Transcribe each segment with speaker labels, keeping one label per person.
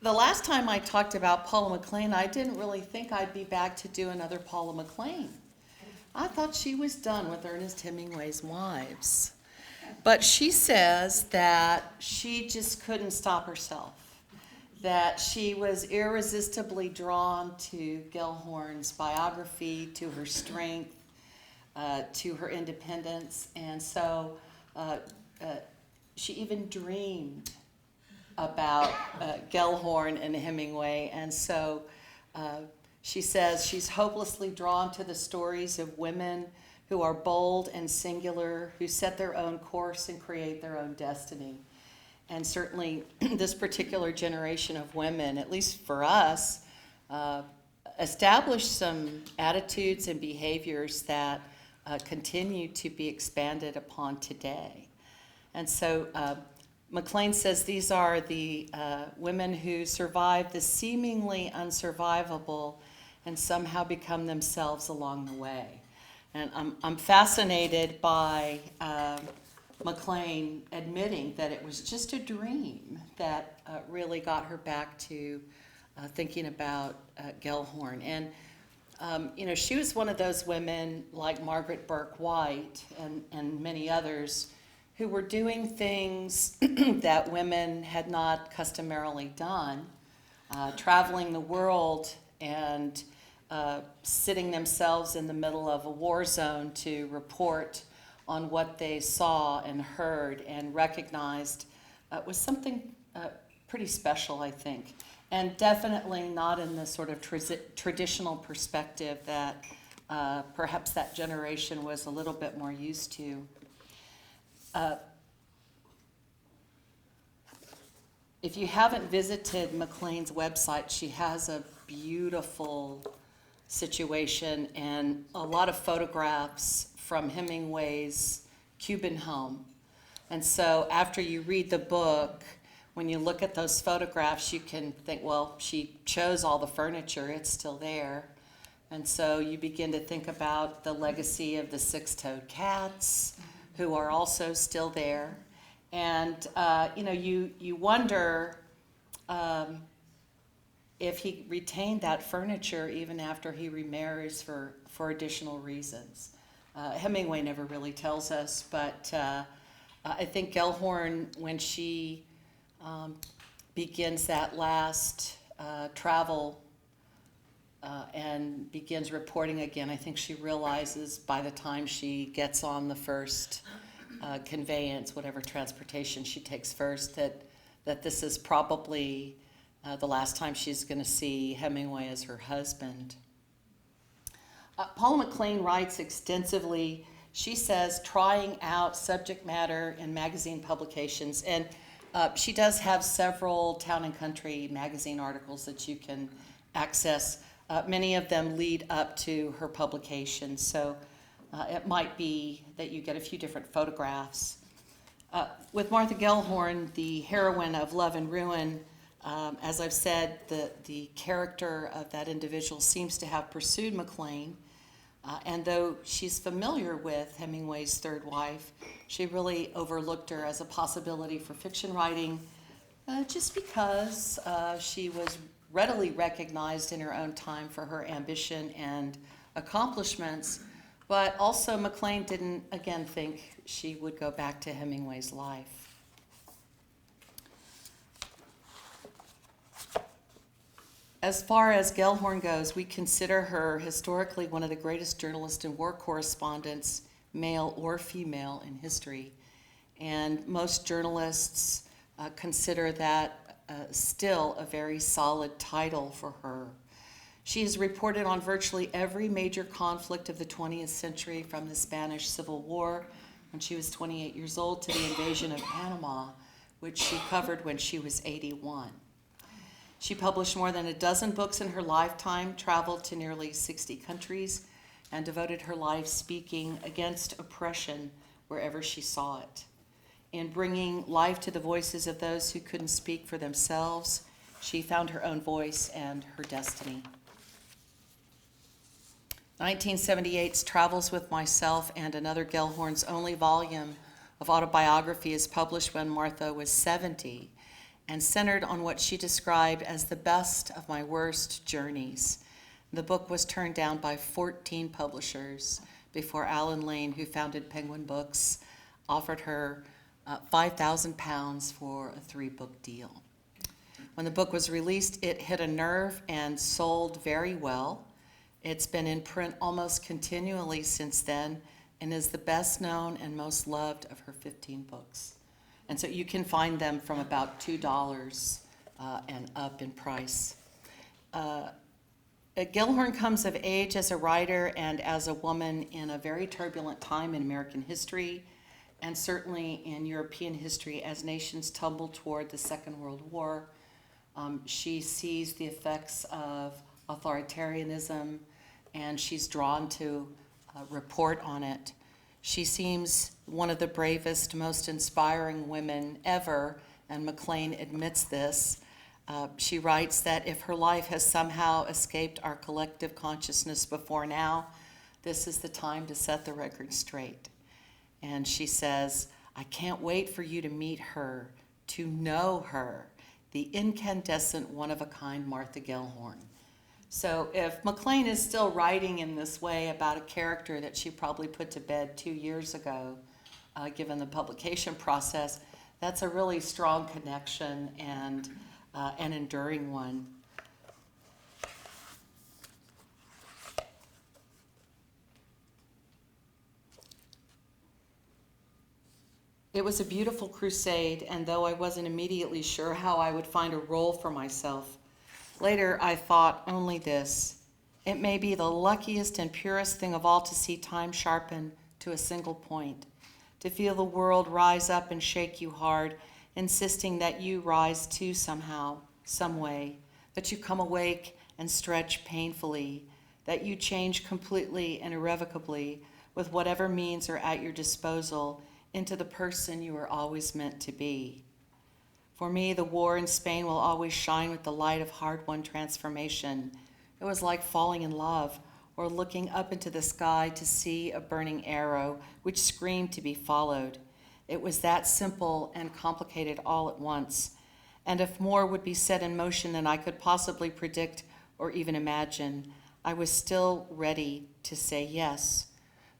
Speaker 1: The last time I talked about Paula McLain, I didn't really think I'd be back to do another Paula McLain. I thought she was done with Ernest Hemingway's wives. But she says that she just couldn't stop herself, that she was irresistibly drawn to Gellhorn's biography, to her strength, to her independence, and so she even dreamed about Gellhorn and Hemingway, and so she says she's hopelessly drawn to the stories of women who are bold and singular, who set their own course and create their own destiny. And certainly this particular generation of women, at least for us, established some attitudes and behaviors that continue to be expanded upon today. And so McLain says these are the women who survive the seemingly unsurvivable and somehow become themselves along the way. And I'm fascinated by McLain admitting that it was just a dream that really got her back to thinking about Gellhorn. And she was one of those women like Margaret Burke White and many others who were doing things that women had not customarily done, traveling the world and sitting themselves in the middle of a war zone to report on what they saw and heard and recognized was something pretty special, I think, and definitely not in the sort of traditional perspective that perhaps that generation was a little bit more used to. If you haven't visited McLain's website, she has a beautiful situation and a lot of photographs from Hemingway's Cuban home. And so after you read the book, when you look at those photographs, you can think, well, she chose all the furniture, it's still there. And so you begin to think about the legacy of the six-toed cats, who are also still there. And you wonder if he retained that furniture even after he remarries for additional reasons. Hemingway never really tells us, but I think Gellhorn, when she begins that last travel and begins reporting again, I think she realizes by the time she gets on the first conveyance, whatever transportation she takes first, that this is probably the last time she's going to see Hemingway as her husband. Paula McLain writes extensively, she says, trying out subject matter in magazine publications, and she does have several Town and Country magazine articles that you can access. Many of them lead up to her publication, so it might be that you get a few different photographs. With Martha Gellhorn, the heroine of Love and Ruin, as I've said, the character of that individual seems to have pursued McLain, and though she's familiar with Hemingway's third wife, she really overlooked her as a possibility for fiction writing just because she was readily recognized in her own time for her ambition and accomplishments, but also McLain didn't, again, think she would go back to Hemingway's life. As far as Gellhorn goes, we consider her historically one of the greatest journalists and war correspondents, male or female, in history. And most journalists consider that still a very solid title for her. She has reported on virtually every major conflict of the 20th century, from the Spanish Civil War, when she was 28 years old, to the invasion of Panama, which she covered when she was 81. She published more than a dozen books in her lifetime, traveled to nearly 60 countries, and devoted her life speaking against oppression wherever she saw it. In bringing life to the voices of those who couldn't speak for themselves, she found her own voice and her destiny. 1978's Travels with Myself and Another Gellhorn's only volume of autobiography is published when Martha was 70. and centered on what she described as the best of my worst journeys. The book was turned down by 14 publishers before Alan Lane, who founded Penguin Books, offered her £5,000 for a 3-book deal. When the book was released, it hit a nerve and sold very well. It's been in print almost continually since then and is the best known and most loved of her 15 books. And so you can find them from about $2 and up in price. Gellhorn comes of age as a writer and as a woman in a very turbulent time in American history, and certainly in European history as nations tumble toward the Second World War. She sees the effects of authoritarianism, and she's drawn to report on it. She seems one of the bravest, most inspiring women ever, and McLain admits this. She writes that if her life has somehow escaped our collective consciousness before now, this is the time to set the record straight. And she says, I can't wait for you to meet her, to know her, the incandescent, one-of-a-kind Martha Gellhorn. So if McLain is still writing in this way about a character that she probably put to bed 2 years ago, given the publication process, that's a really strong connection and an enduring one. It was a beautiful crusade, and though I wasn't immediately sure how I would find a role for myself, later I thought only this: it may be the luckiest and purest thing of all to see time sharpen to a single point, to feel the world rise up and shake you hard, insisting that you rise too somehow, some way, that you come awake and stretch painfully, that you change completely and irrevocably with whatever means are at your disposal into the person you were always meant to be. For me, the war in Spain will always shine with the light of hard-won transformation. It was like falling in love or looking up into the sky to see a burning arrow which screamed to be followed. It was that simple and complicated all at once. And if more would be set in motion than I could possibly predict or even imagine, I was still ready to say yes.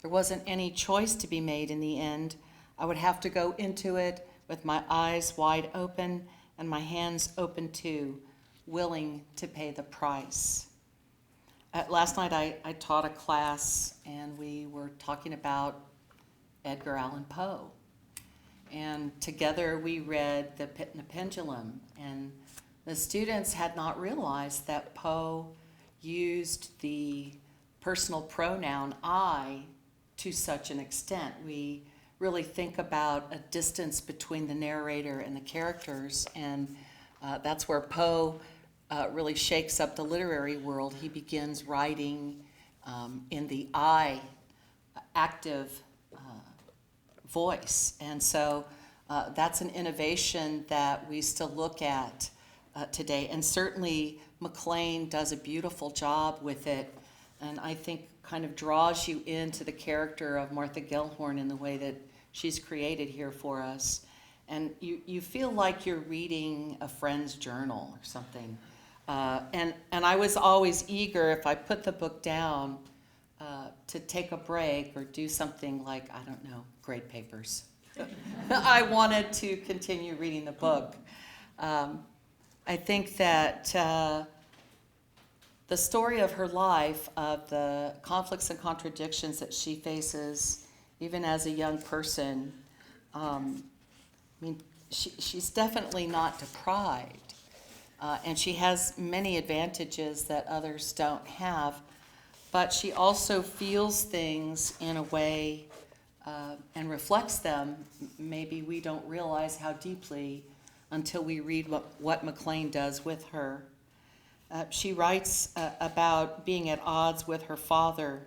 Speaker 1: There wasn't any choice to be made in the end. I would have to go into it with my eyes wide open and my hands open too, willing to pay the price. Last night I taught a class and we were talking about Edgar Allan Poe. And together we read The Pit and the Pendulum. And the students had not realized that Poe used the personal pronoun I to such an extent. We really think about a distance between the narrator and the characters, and that's where Poe really shakes up the literary world. He begins writing in the I active voice, and so that's an innovation that we still look at today, and certainly McLain does a beautiful job with it, and I think kind of draws you into the character of Martha Gellhorn in the way that she's created here for us. And you feel like you're reading a friend's journal or something. And I was always eager, if I put the book down, to take a break or do something like, I don't know, grade papers. I wanted to continue reading the book. I think that the story of her life, of the conflicts and contradictions that she faces, even as a young person, she's definitely not deprived, and she has many advantages that others don't have, but she also feels things in a way and reflects them. Maybe we don't realize how deeply until we read what McLain does with her. She writes about being at odds with her father,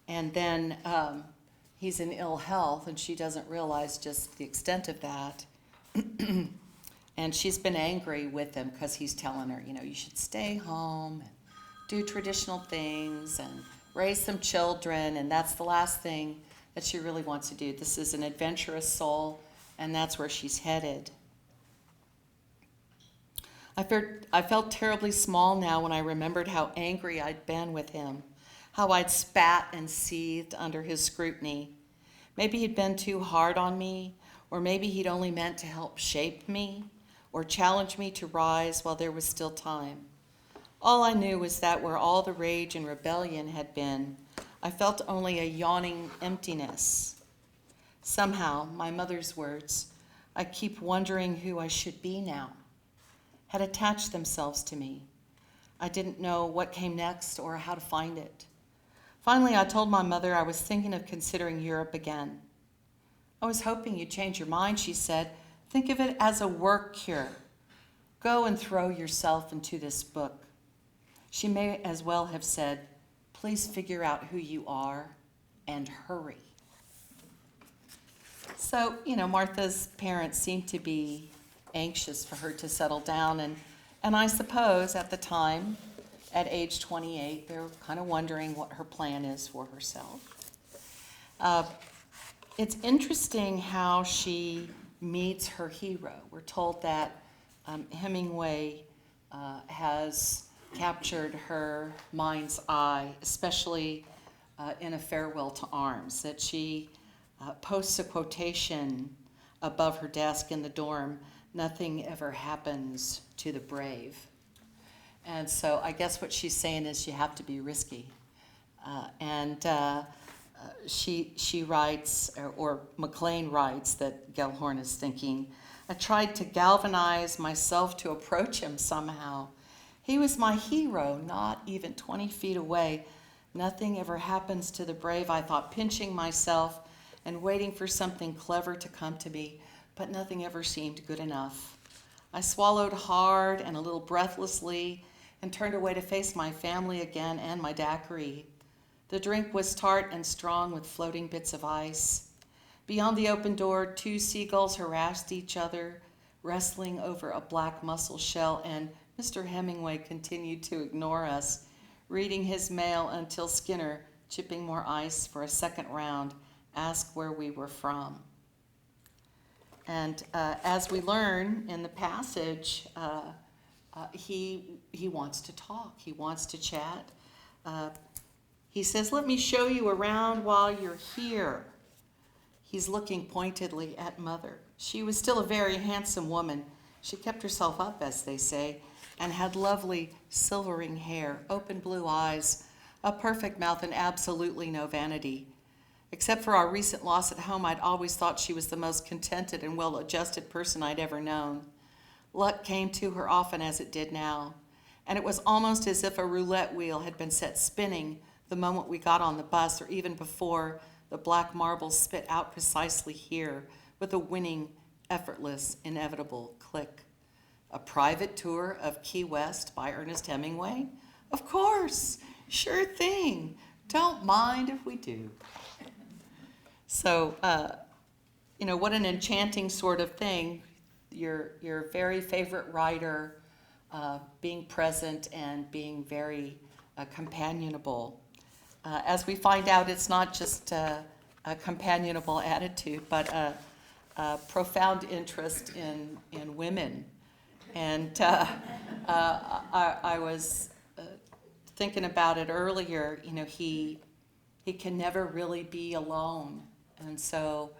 Speaker 1: and then he's in ill health, and she doesn't realize just the extent of that. And she's been angry with him because he's telling her, you should stay home and do traditional things and raise some children, and that's the last thing that she really wants to do. This is an adventurous soul, and that's where she's headed. I felt terribly small now when I remembered how angry I'd been with him, how I'd spat and seethed under his scrutiny. Maybe he'd been too hard on me, or maybe he'd only meant to help shape me, or challenge me to rise while there was still time. All I knew was that where all the rage and rebellion had been, I felt only a yawning emptiness. Somehow, my mother's words, "I keep wondering who I should be now," had attached themselves to me. I didn't know what came next or how to find it. Finally, I told my mother I was thinking of considering Europe again. "I was hoping you'd change your mind," she said. "Think of it as a work cure. Go and throw yourself into this book." She may as well have said, "Please figure out who you are and hurry." So, Martha's parents seemed to be anxious for her to settle down, and I suppose at the time, at age 28, they're kind of wondering what her plan is for herself. It's interesting how she meets her hero. We're told that Hemingway has captured her mind's eye, especially in A Farewell to Arms, that she posts a quotation above her desk in the dorm, "Nothing ever happens to the brave." And so I guess what she's saying is you have to be risky. She writes, or McLain writes, that Gellhorn is thinking, "I tried to galvanize myself to approach him somehow. He was my hero, not even 20 feet away. Nothing ever happens to the brave," I thought, pinching myself and waiting for something clever to come to me, but nothing ever seemed good enough. I swallowed hard and a little breathlessly and turned away to face my family again and my daiquiri. The drink was tart and strong with floating bits of ice. Beyond the open door, 2 seagulls harassed each other, wrestling over a black mussel shell, and Mr. Hemingway continued to ignore us, reading his mail until Skinner, chipping more ice for a second round, asked where we were from. And as we learn in the passage, he wants to talk. He wants to chat. He says, "Let me show you around while you're here." He's looking pointedly at Mother. She was still a very handsome woman. She kept herself up, as they say, and had lovely silvering hair, open blue eyes, a perfect mouth, and absolutely no vanity. Except for our recent loss at home, I'd always thought she was the most contented and well-adjusted person I'd ever known. Luck came to her often as it did now, and it was almost as if a roulette wheel had been set spinning the moment we got on the bus, or even before the black marbles spit out precisely here with a winning, effortless, inevitable click. A private tour of Key West by Ernest Hemingway? Of course, sure thing. Don't mind if we do. So, what an enchanting sort of thing. Your very favorite writer being present and being very companionable. As we find out, it's not just a companionable attitude, but a profound interest in women. And I was thinking about it earlier. He can never really be alone, and so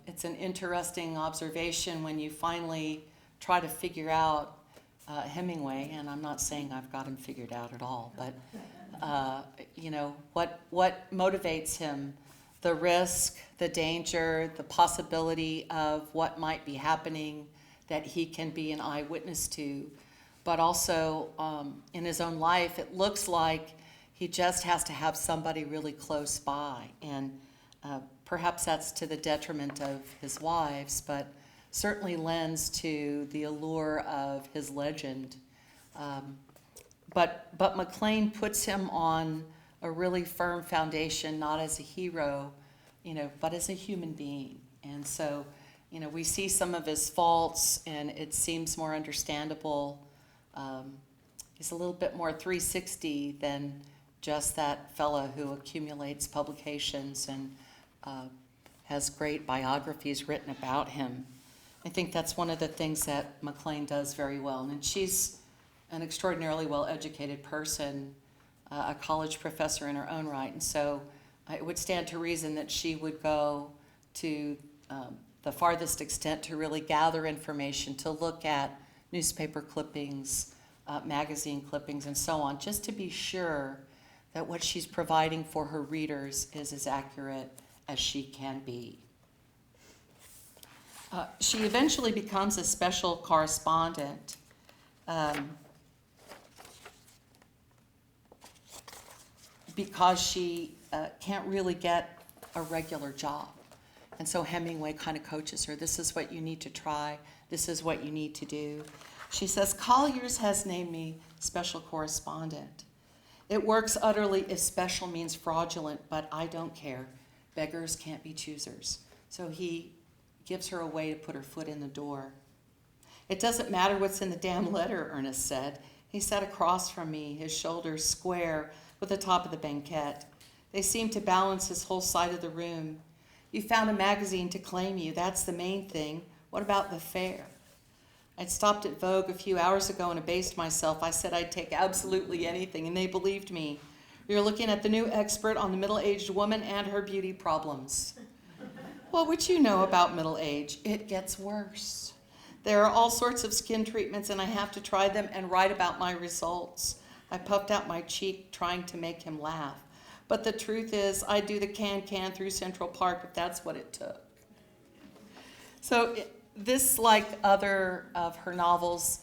Speaker 1: it's an interesting observation when you finally try to figure out Hemingway. And I'm not saying I've got him figured out at all, but what motivates him, the risk, the danger, the possibility of what might be happening that he can be an eyewitness to, but also in his own life, it looks like he just has to have somebody really close by, and perhaps that's to the detriment of his wives, but certainly lends to the allure of his legend. But McLain puts him on a really firm foundation, not as a hero, but as a human being. And so, we see some of his faults, and it seems more understandable. He's a little bit more 360 than just that fella who accumulates publications and has great biographies written about him. I think that's one of the things that McLain does very well. And she's an extraordinarily well-educated person, a college professor in her own right. And so it would stand to reason that she would go to the farthest extent to really gather information, to look at newspaper clippings, magazine clippings, and so on, just to be sure that what she's providing for her readers is as accurate as she can be. She eventually becomes a special correspondent. Because she can't really get a regular job. And so Hemingway kind of coaches her. This is what you need to try. This is what you need to do. She says, Collier's has named me special correspondent. It works utterly if special means fraudulent, but I don't care. Beggars can't be choosers. So he gives her a way to put her foot in the door. It doesn't matter what's in the damn letter, Ernest said. He sat across from me, his shoulders square with the top of the banquette. They seemed to balance his whole side of the room. You found a magazine to claim you. That's the main thing. What about the fare? I'd stopped at Vogue a few hours ago and abased myself. I said I'd take absolutely anything, and they believed me. You're looking at the new expert on the middle-aged woman and her beauty problems. What would you know about middle age? It gets worse. There are all sorts of skin treatments, and I have to try them and write about my results. I puffed out my cheek, trying to make him laugh. But the truth is, I'd do the can through Central Park if that's what it took. So this, like other of her novels,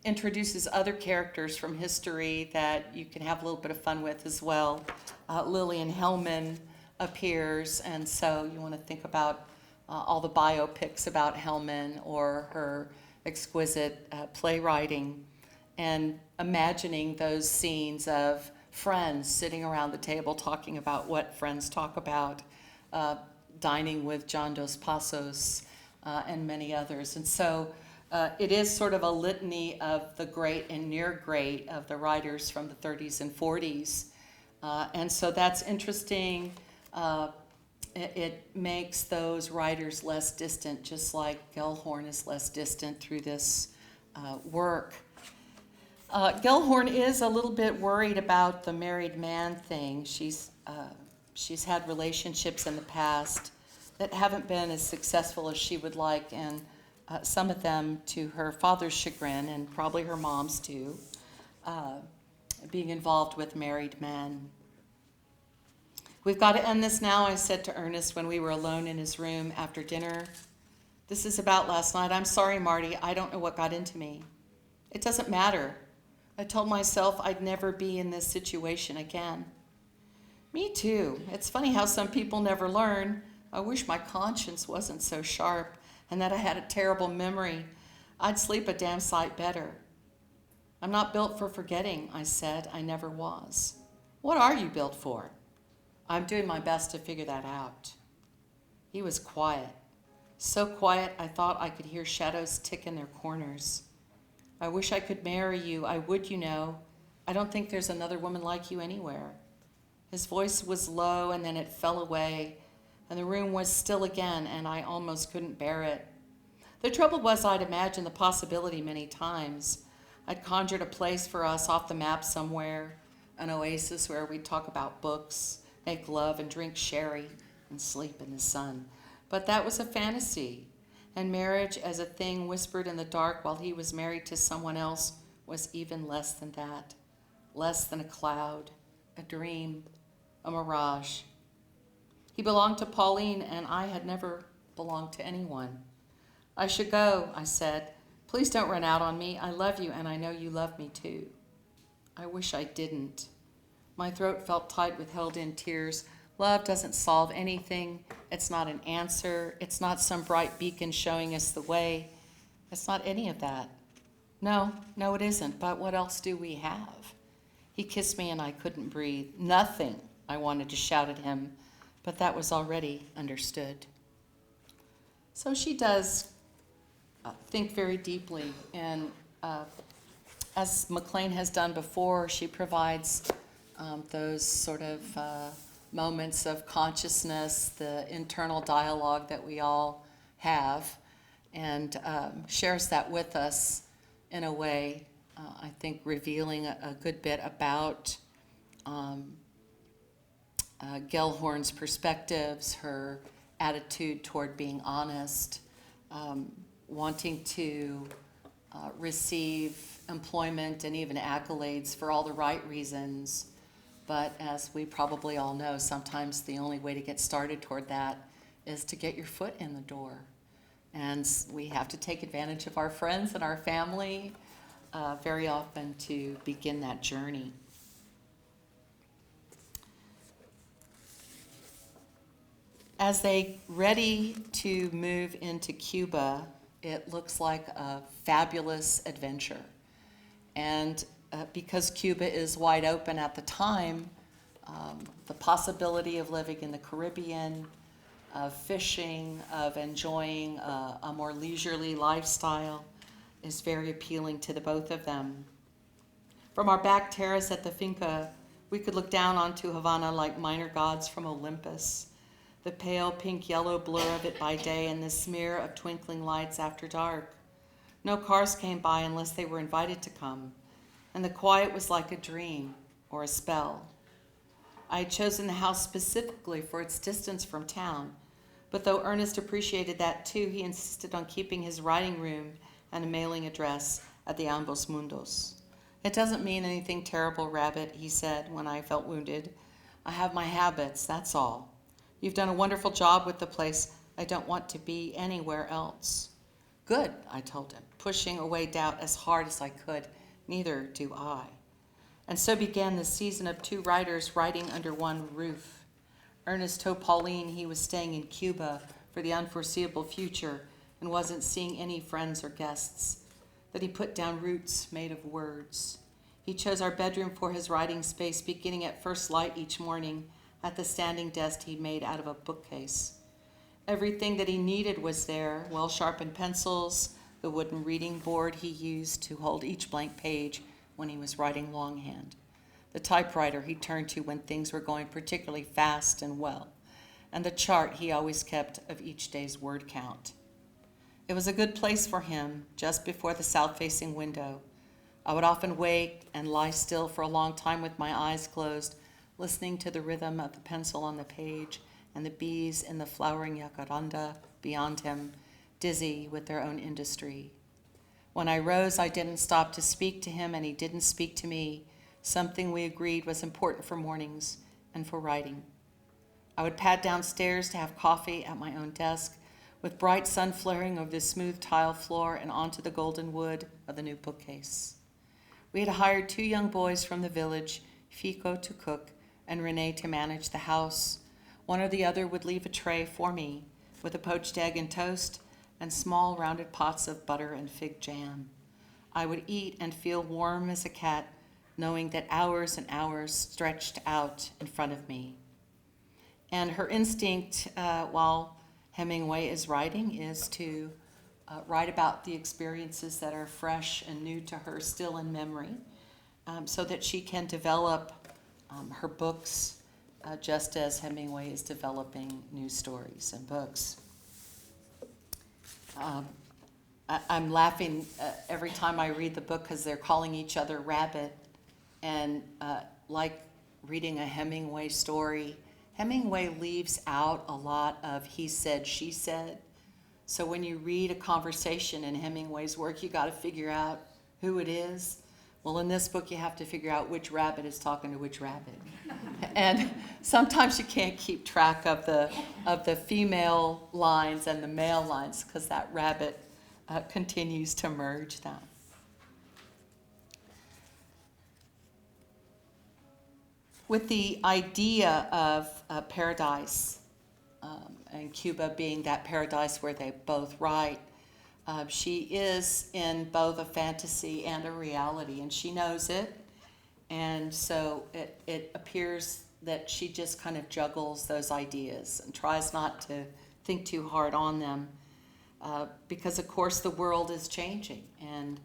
Speaker 1: introduces other characters from history that you can have a little bit of fun with as well. Lillian Hellman appears, and so you want to think about all the biopics about Hellman or her exquisite playwriting, and imagining those scenes of friends sitting around the table talking about what friends talk about, dining with John Dos Passos and many others. And so it is sort of a litany of the great and near great of the writers from the 30s and 40s. And so that's interesting. It makes those writers less distant, just like Gellhorn is less distant through this work. Gellhorn is a little bit worried about the married man thing. She's had relationships in the past that haven't been as successful as she would like, and some of them to her father's chagrin, and probably her mom's too, being involved with married men. We've got to end this now, I said to Ernest when we were alone in his room after dinner. This is about last night. I'm sorry, Marty. I don't know what got into me. It doesn't matter. I told myself I'd never be in this situation again. Me too. It's funny how some people never learn. I wish my conscience wasn't so sharp and that I had a terrible memory. I'd sleep a damn sight better. I'm not built for forgetting, I said. I never was. What are you built for? I'm doing my best to figure that out. He was quiet. So quiet I thought I could hear shadows tick in their corners. I wish I could marry you. I would, you know. I don't think there's another woman like you anywhere. His voice was low, and then it fell away, and the room was still again, and I almost couldn't bear it. The trouble was I'd imagined the possibility many times. I'd conjured a place for us off the map somewhere, an oasis where we'd talk about books, make love and drink sherry, and sleep in the sun. But that was a fantasy, and marriage as a thing whispered in the dark while he was married to someone else was even less than that, less than a cloud, a dream, a mirage. He belonged to Pauline, and I had never belonged to anyone. I should go, I said. Please don't run out on me. I love you, and I know you love me too. I wish I didn't. My throat felt tight with held-in tears. Love doesn't solve anything. It's not an answer. It's not some bright beacon showing us the way. It's not any of that. No, it isn't. But what else do we have? He kissed me and I couldn't breathe. Nothing, I wanted to shout at him, but that was already understood. So she does think very deeply, and as McLain has done before, she provides those sort of moments of consciousness, the internal dialogue that we all have, and shares that with us in a way, I think, revealing a good bit about Gellhorn's perspectives, her attitude toward being honest, wanting to receive employment and even accolades for all the right reasons. But as we probably all know, sometimes the only way to get started toward that is to get your foot in the door. And we have to take advantage of our friends and our family very often to begin that journey. As they ready to move into Cuba, it looks like a fabulous adventure. And because Cuba is wide open at the time, the possibility of living in the Caribbean, of fishing, of enjoying a more leisurely lifestyle is very appealing to the both of them. From our back terrace at the finca, we could look down onto Havana like minor gods from Olympus, the pale pink-yellow blur of it by day and the smear of twinkling lights after dark. No cars came by unless they were invited to come, and the quiet was like a dream or a spell. I had chosen the house specifically for its distance from town, but though Ernest appreciated that too, he insisted on keeping his writing room and a mailing address at the Ambos Mundos. It doesn't mean anything terrible, Rabbit, he said when I felt wounded. I have my habits, that's all. You've done a wonderful job with the place. I don't want to be anywhere else. Good, I told him, pushing away doubt as hard as I could. Neither do I. And so began the season of two writers writing under one roof. Ernest told Pauline he was staying in Cuba for the unforeseeable future and wasn't seeing any friends or guests, that he put down roots made of words. He chose our bedroom for his writing space, beginning at first light each morning at the standing desk he'd made out of a bookcase. Everything that he needed was there, well-sharpened pencils, the wooden reading board he used to hold each blank page when he was writing longhand, the typewriter he turned to when things were going particularly fast and well, and the chart he always kept of each day's word count. It was a good place for him, just before the south-facing window. I would often wait and lie still for a long time with my eyes closed, listening to the rhythm of the pencil on the page and the bees in the flowering jacaranda beyond him, dizzy with their own industry. When I rose, I didn't stop to speak to him, and he didn't speak to me, something we agreed was important for mornings and for writing. I would pad downstairs to have coffee at my own desk, with bright sun flaring over the smooth tile floor and onto the golden wood of the new bookcase. We had hired 2 young boys from the village, Fico to cook and Renee to manage the house. One or the other would leave a tray for me with a poached egg and toast and small rounded pots of butter and fig jam. I would eat and feel warm as a cat, knowing that hours and hours stretched out in front of me. And her instinct, while Hemingway is writing, is to write about the experiences that are fresh and new to her, still in memory, so that she can develop her books just as Hemingway is developing new stories and books. I'm laughing every time I read the book because they're calling each other Rabbit, and like reading a Hemingway story, Hemingway leaves out a lot of he said, she said. So when you read a conversation in Hemingway's work, you got to figure out who it is. Well, in this book, you have to figure out which rabbit is talking to which rabbit. And sometimes you can't keep track of the female lines and the male lines because that rabbit continues to merge them. With the idea of paradise, and Cuba being that paradise where they both write, she is in both a fantasy and a reality, and she knows it. And so it appears that she just kind of juggles those ideas and tries not to think too hard on them, because, of course, the world is changing. And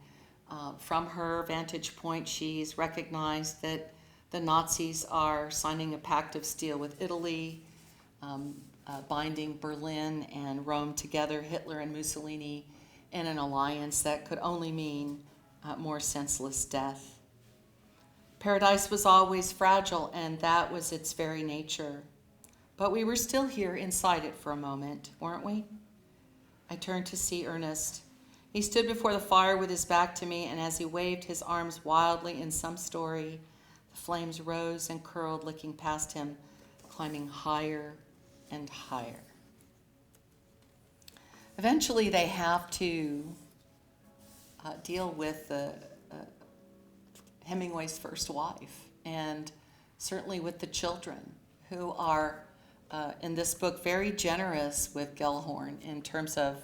Speaker 1: from her vantage point, she's recognized that the Nazis are signing a pact of steel with Italy, binding Berlin and Rome together. Hitler and Mussolini in an alliance that could only mean more senseless death. Paradise was always fragile, and that was its very nature. But we were still here inside it for a moment, weren't we? I turned to see Ernest. He stood before the fire with his back to me, and as he waved his arms wildly in some story, the flames rose and curled, licking past him, climbing higher and higher. Eventually, they have to deal with Hemingway's first wife, and certainly with the children, who are, in this book, very generous with Gellhorn in terms of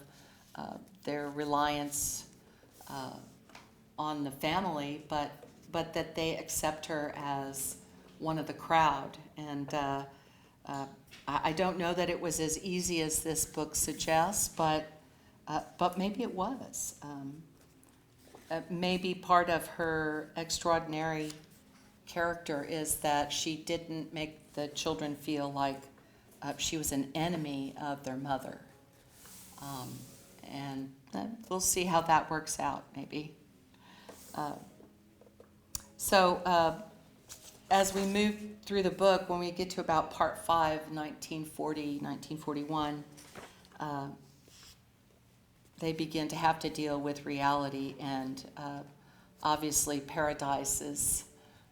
Speaker 1: their reliance on the family, but that they accept her as one of the crowd. And I don't know that it was as easy as this book suggests, but maybe it was. Maybe part of her extraordinary character is that she didn't make the children feel like she was an enemy of their mother. And we'll see how that works out, maybe. So as we move through the book, when we get to about part 5, 1940, 1941, they begin to have to deal with reality, and obviously Paradise is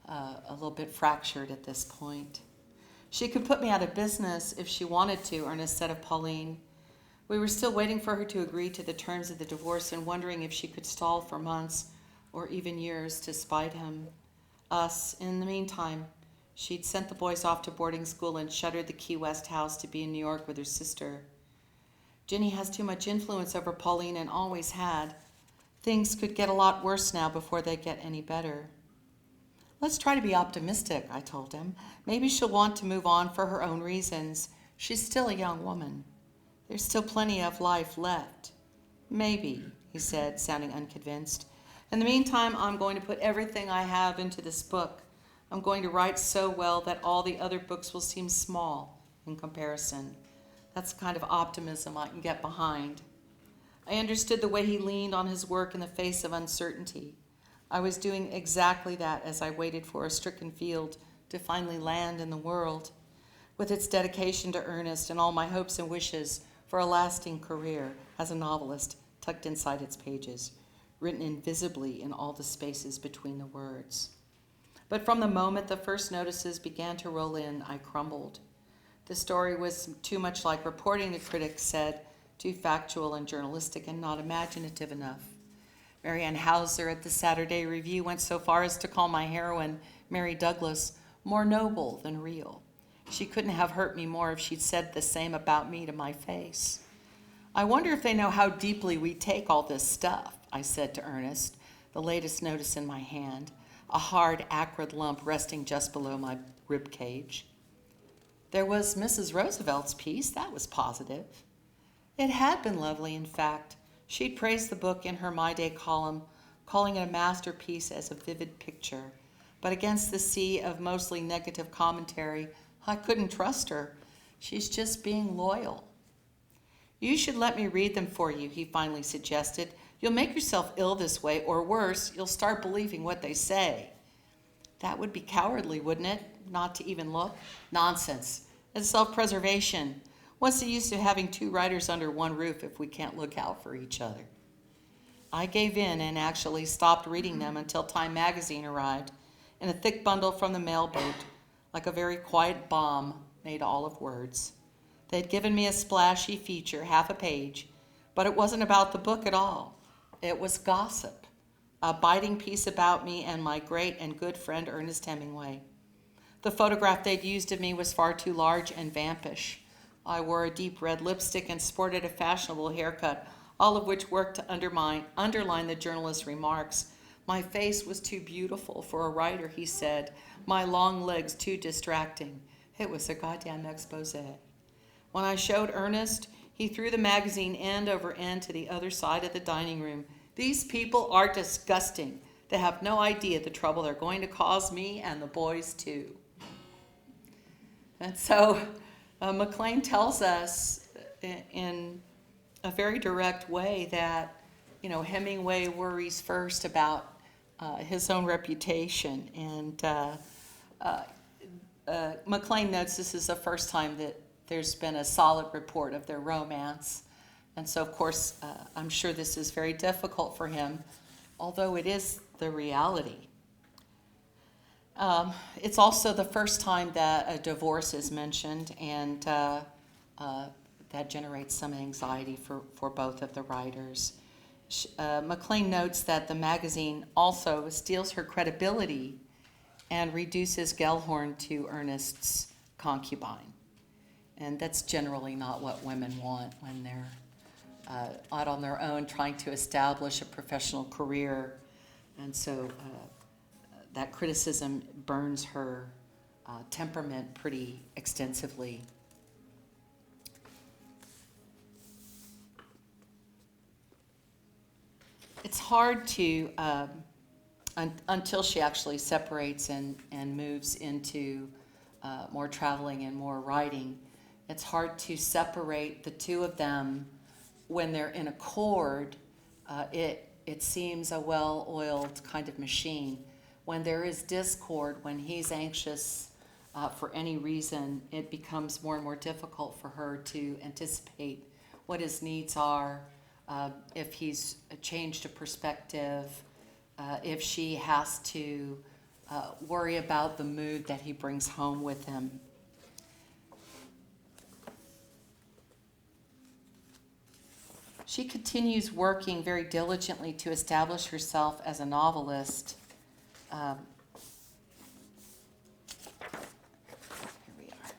Speaker 1: a little bit fractured at this point. She could put me out of business if she wanted to, Ernest said of Pauline. We were still waiting for her to agree to the terms of the divorce and wondering if she could stall for months or even years to spite us. In the meantime, she'd sent the boys off to boarding school and shuttered the Key West house to be in New York with her sister. Jenny has too much influence over Pauline and always had. Things could get a lot worse now before they get any better. Let's try to be optimistic, I told him. Maybe she'll want to move on for her own reasons. She's still a young woman. There's still plenty of life left. Maybe, he said, sounding unconvinced. In the meantime, I'm going to put everything I have into this book. I'm going to write so well that all the other books will seem small in comparison. That's the kind of optimism I can get behind. I understood the way he leaned on his work in the face of uncertainty. I was doing exactly that as I waited for a stricken field to finally land in the world, with its dedication to Ernest and all my hopes and wishes for a lasting career as a novelist tucked inside its pages, written invisibly in all the spaces between the words. But from the moment the first notices began to roll in, I crumbled. The story was too much like reporting, the critics said, too factual and journalistic and not imaginative enough. Marianne Hauser at the Saturday Review went so far as to call my heroine, Mary Douglas, more noble than real. She couldn't have hurt me more if she'd said the same about me to my face. I wonder if they know how deeply we take all this stuff, I said to Ernest, the latest notice in my hand, a hard, acrid lump resting just below my rib cage. There was Mrs. Roosevelt's piece. That was positive. It had been lovely, in fact. She'd praised the book in her My Day column, calling it a masterpiece as a vivid picture. But against the sea of mostly negative commentary, I couldn't trust her. She's just being loyal. You should let me read them for you, he finally suggested. You'll make yourself ill this way, or worse, you'll start believing what they say. That would be cowardly, wouldn't it? Not to even look? Nonsense. It's self-preservation. What's the use of having two writers under one roof if we can't look out for each other? I gave in and actually stopped reading them until Time magazine arrived in a thick bundle from the mailboat, like a very quiet bomb made all of words. They'd given me a splashy feature, half a page, but it wasn't about the book at all. It was gossip, a biting piece about me and my great and good friend Ernest Hemingway. The photograph they'd used of me was far too large and vampish. I wore a deep red lipstick and sported a fashionable haircut, all of which worked to underline the journalist's remarks. My face was too beautiful for a writer, he said. My long legs too distracting. It was a goddamn expose. When I showed Ernest, he threw the magazine end over end to the other side of the dining room. These people are disgusting. They have no idea the trouble they're going to cause me and the boys too. And so McLain tells us in a very direct way that Hemingway worries first about his own reputation. And McLain notes this is the first time that there's been a solid report of their romance. And so, of course, I'm sure this is very difficult for him, although it is the reality. It's also the first time that a divorce is mentioned, and that generates some anxiety for both of the writers. McLain notes that the magazine also steals her credibility and reduces Gellhorn to Ernest's concubine. And that's generally not what women want when they're out on their own trying to establish a professional career. And so that criticism burns her temperament pretty extensively. It's hard to, until she actually separates and moves into more traveling and more writing, it's hard to separate the two of them when they're in accord. It seems a well-oiled kind of machine. When there is discord, when he's anxious for any reason, it becomes more and more difficult for her to anticipate what his needs are, if he's changed a perspective, if she has to worry about the mood that he brings home with him. She continues working very diligently to establish herself as a novelist. Here we are.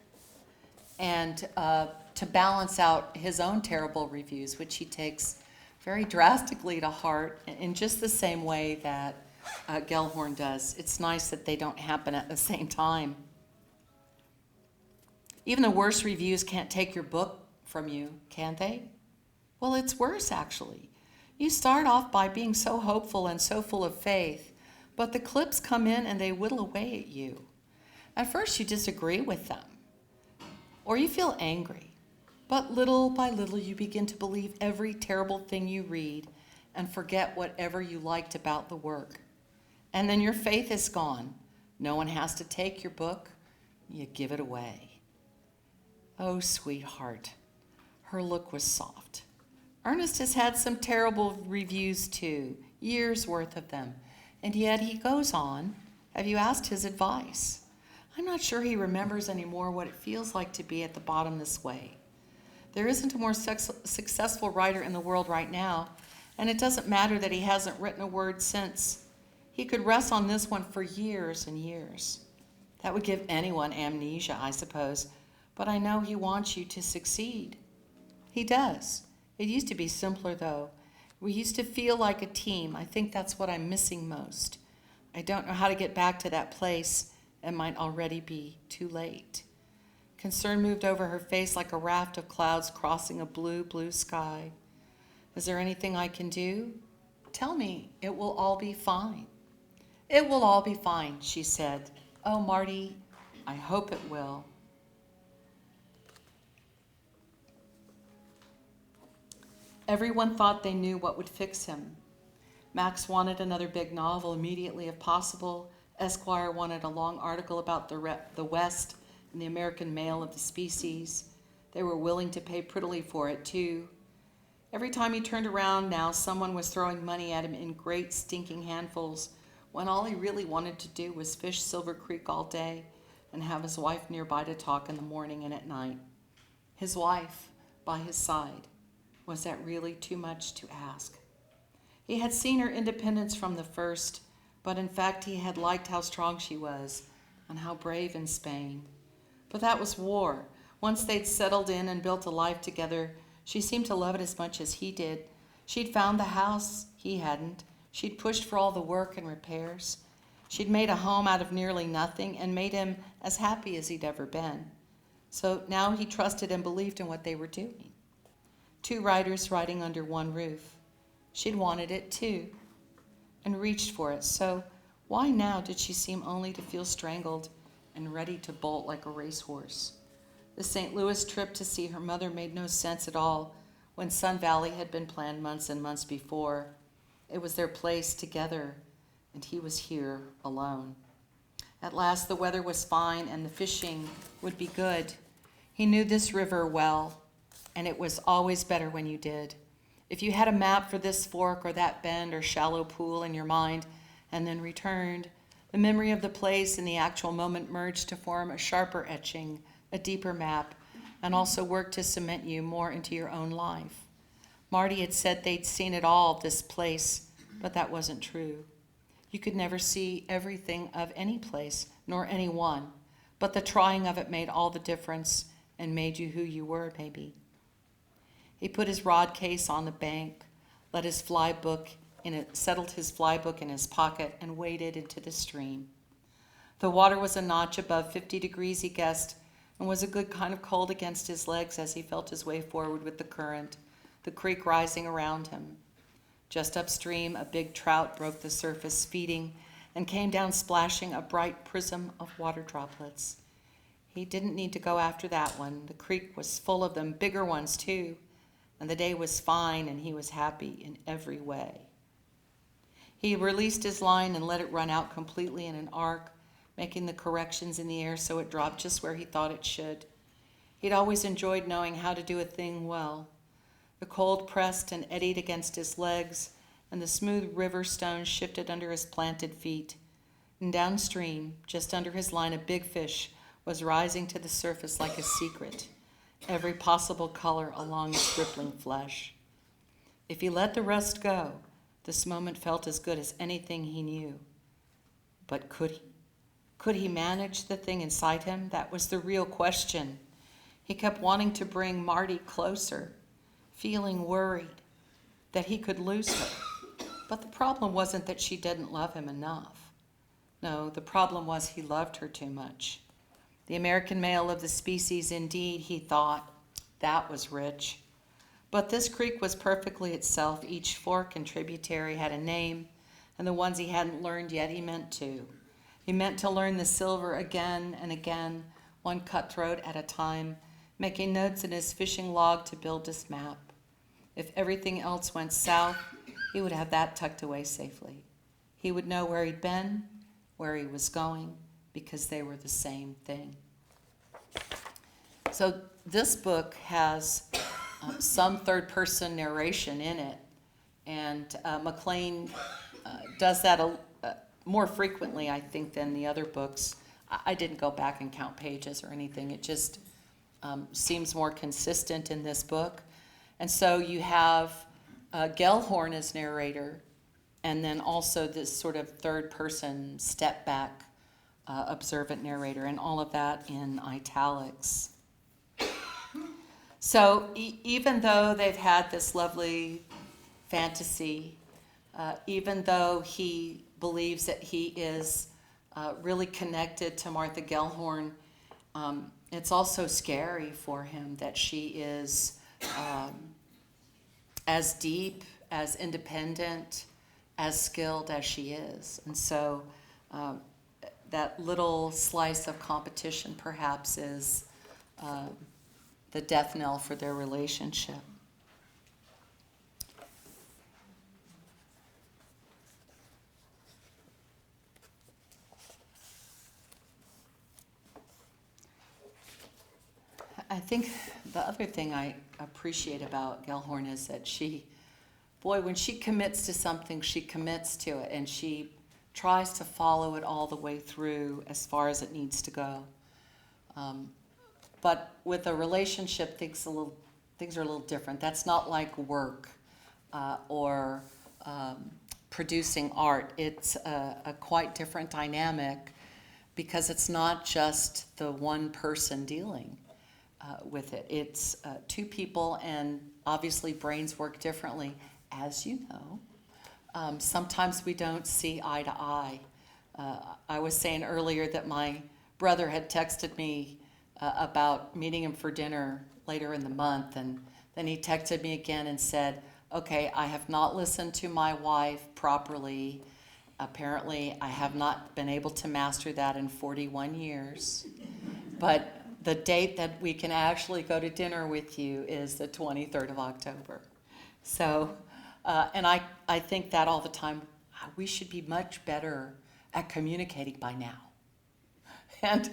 Speaker 1: And to balance out his own terrible reviews, which he takes very drastically to heart in just the same way that Gellhorn does. It's nice that they don't happen at the same time. Even the worst reviews can't take your book from you, can they? Well, it's worse, actually. You start off by being so hopeful and so full of faith, but the clips come in and they whittle away at you. At first, you disagree with them, or you feel angry. But little by little, you begin to believe every terrible thing you read and forget whatever you liked about the work. And then your faith is gone. No one has to take your book. You give it away. Oh, sweetheart. Her look was soft. Ernest has had some terrible reviews too, years worth of them. And yet he goes on. Have you asked his advice? I'm not sure he remembers anymore what it feels like to be at the bottom this way. There isn't a more successful writer in the world right now, and it doesn't matter that he hasn't written a word since. He could rest on this one for years and years. That would give anyone amnesia, I suppose, but I know he wants you to succeed. He does. It used to be simpler, though. We used to feel like a team. I think that's what I'm missing most. I don't know how to get back to that place. It might already be too late. Concern moved over her face like a raft of clouds crossing a blue, blue sky. Is there anything I can do? Tell me. It will all be fine. It will all be fine, she said. Oh, Marty, I hope it will. Everyone thought they knew what would fix him. Max wanted another big novel immediately if possible. Esquire wanted a long article about the West and the American male of the species. They were willing to pay prettily for it, too. Every time he turned around now, someone was throwing money at him in great stinking handfuls, when all he really wanted to do was fish Silver Creek all day and have his wife nearby to talk in the morning and at night. His wife by his side. Was that really too much to ask? He had seen her independence from the first, but in fact he had liked how strong she was and how brave in Spain. But that was war. Once they'd settled in and built a life together, she seemed to love it as much as he did. She'd found the house, he hadn't. She'd pushed for all the work and repairs. She'd made a home out of nearly nothing and made him as happy as he'd ever been. So now he trusted and believed in what they were doing. Two writers writing under one roof. She'd wanted it too, and reached for it. So why now did she seem only to feel strangled and ready to bolt like a racehorse? The St. Louis trip to see her mother made no sense at all when Sun Valley had been planned months and months before. It was their place together, and he was here alone. At last the weather was fine and the fishing would be good. He knew this river well, and it was always better when you did. If you had a map for this fork or that bend or shallow pool in your mind and then returned, the memory of the place and the actual moment merged to form a sharper etching, a deeper map, and also worked to cement you more into your own life. Marty had said they'd seen it all, this place, but that wasn't true. You could never see everything of any place, nor anyone, but the trying of it made all the difference and made you who you were, maybe. He put his rod case on the bank, settled his fly book in his pocket, and waded into the stream. The water was a notch above 50 degrees, he guessed, and was a good kind of cold against his legs as he felt his way forward with the current, the creek rising around him. Just upstream, a big trout broke the surface, feeding, and came down splashing a bright prism of water droplets. He didn't need to go after that one. The creek was full of them, bigger ones too, and the day was fine, and he was happy in every way. He released his line and let it run out completely in an arc, making the corrections in the air so it dropped just where he thought it should. He'd always enjoyed knowing how to do a thing well. The cold pressed and eddied against his legs, and the smooth river stones shifted under his planted feet. And downstream, just under his line, a big fish was rising to the surface like a secret, every possible color along its rippling flesh. If he let the rest go, this moment felt as good as anything he knew. But could he? Could he manage the thing inside him? That was the real question. He kept wanting to bring Marty closer, feeling worried that he could lose her. But the problem wasn't that she didn't love him enough. No, the problem was he loved her too much. The American male of the species, indeed, he thought, that was rich. But this creek was perfectly itself. Each fork and tributary had a name, and the ones he hadn't learned yet he meant to. He meant to learn the silver again and again, one cutthroat at a time, making notes in his fishing log to build his map. If everything else went south, he would have that tucked away safely. He would know where he'd been, where he was going, because they were the same thing. So this book has some third-person narration in it, and McLain does that more frequently, I think, than the other books. I didn't go back and count pages or anything. It just seems more consistent in this book. And so you have Gellhorn as narrator, and then also this sort of third-person step-back observant narrator, and all of that in italics. So even though they've had this lovely fantasy, even though he believes that he is really connected to Martha Gellhorn, it's also scary for him that she is as deep, as independent, as skilled as she is. And so that little slice of competition perhaps is the death knell for their relationship. I think the other thing I appreciate about Gellhorn is that when she commits to something, she commits to it, and she tries to follow it all the way through as far as it needs to go. But with a relationship, things are a little different. That's not like work or producing art. It's a quite different dynamic because it's not just the one person dealing with it. It's two people, and obviously brains work differently, as you know. Sometimes we don't see eye to eye. I was saying earlier that my brother had texted me about meeting him for dinner later in the month, and then he texted me again and said, okay, I have not listened to my wife properly. Apparently, I have not been able to master that in 41 years. But the date that we can actually go to dinner with you is the 23rd of October. So, and I think that all the time, we should be much better at communicating by now. And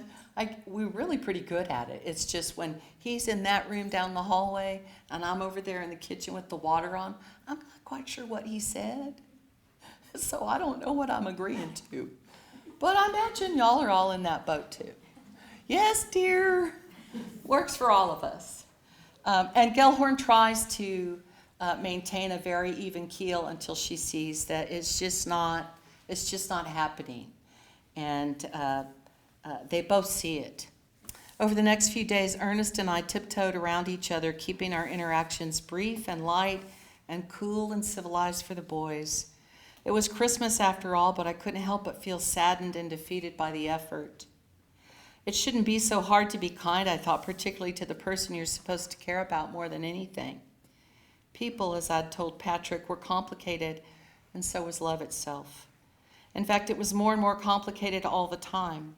Speaker 1: we're really pretty good at it. It's just when he's in that room down the hallway and I'm over there in the kitchen with the water on, I'm not quite sure what he said. So I don't know what I'm agreeing to. But I imagine y'all are all in that boat too. Yes, dear. Works for all of us. And Gellhorn tries to maintain a very even keel until she sees that it's just not happening. And they both see it. Over the next few days, Ernest and I tiptoed around each other, keeping our interactions brief and light and cool and civilized for the boys. It was Christmas after all, but I couldn't help but feel saddened and defeated by the effort. It shouldn't be so hard to be kind, I thought, particularly to the person you're supposed to care about more than anything. People, as I'd told Patrick, were complicated, and so was love itself. In fact, it was more and more complicated all the time.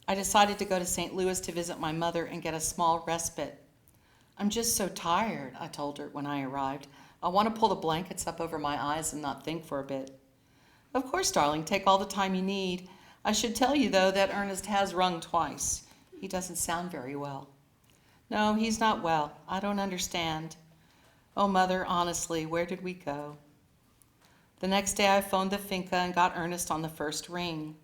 Speaker 1: I decided to go to St. Louis to visit my mother and get a small respite. I'm just so tired, I told her when I arrived. I want to pull the blankets up over my eyes and not think for a bit. Of course, darling, take all the time you need. I should tell you, though, that Ernest has rung twice. He doesn't sound very well. No, he's not well. I don't understand. Oh, Mother, honestly, where did we go? The next day I phoned the finca and got Ernest on the first ring.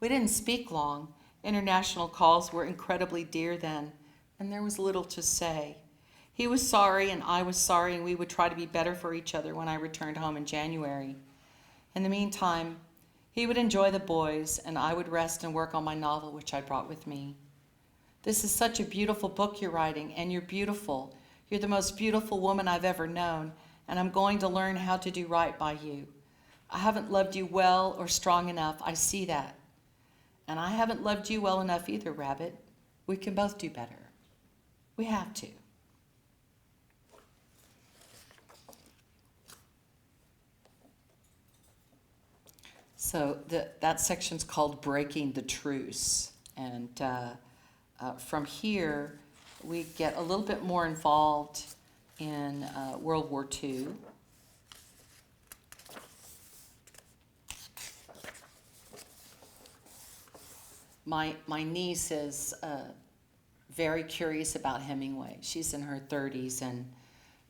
Speaker 1: We didn't speak long. International calls were incredibly dear then, and there was little to say. He was sorry and I was sorry, and we would try to be better for each other when I returned home in January. In the meantime, he would enjoy the boys, and I would rest and work on my novel, which I brought with me. This is such a beautiful book you're writing, and you're beautiful. You're the most beautiful woman I've ever known, and I'm going to learn how to do right by you. I haven't loved you well or strong enough. I see that. And I haven't loved you well enough either, Rabbit. We can both do better. We have to. So that section's called Breaking the Truce. And from here, we get a little bit more involved in World War II. My niece is very curious about Hemingway. She's in her 30s,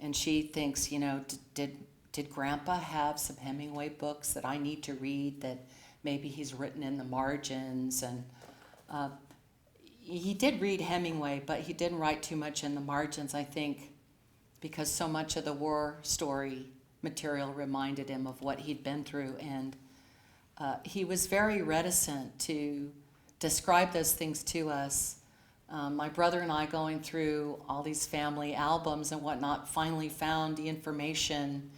Speaker 1: and she thinks, did Grandpa have some Hemingway books that I need to read that maybe he's written in the margins? And he did read Hemingway, but he didn't write too much in the margins, I think, because so much of the war story material reminded him of what he'd been through. And he was very reticent to describe those things to us. My brother and I, going through all these family albums and whatnot, finally found the information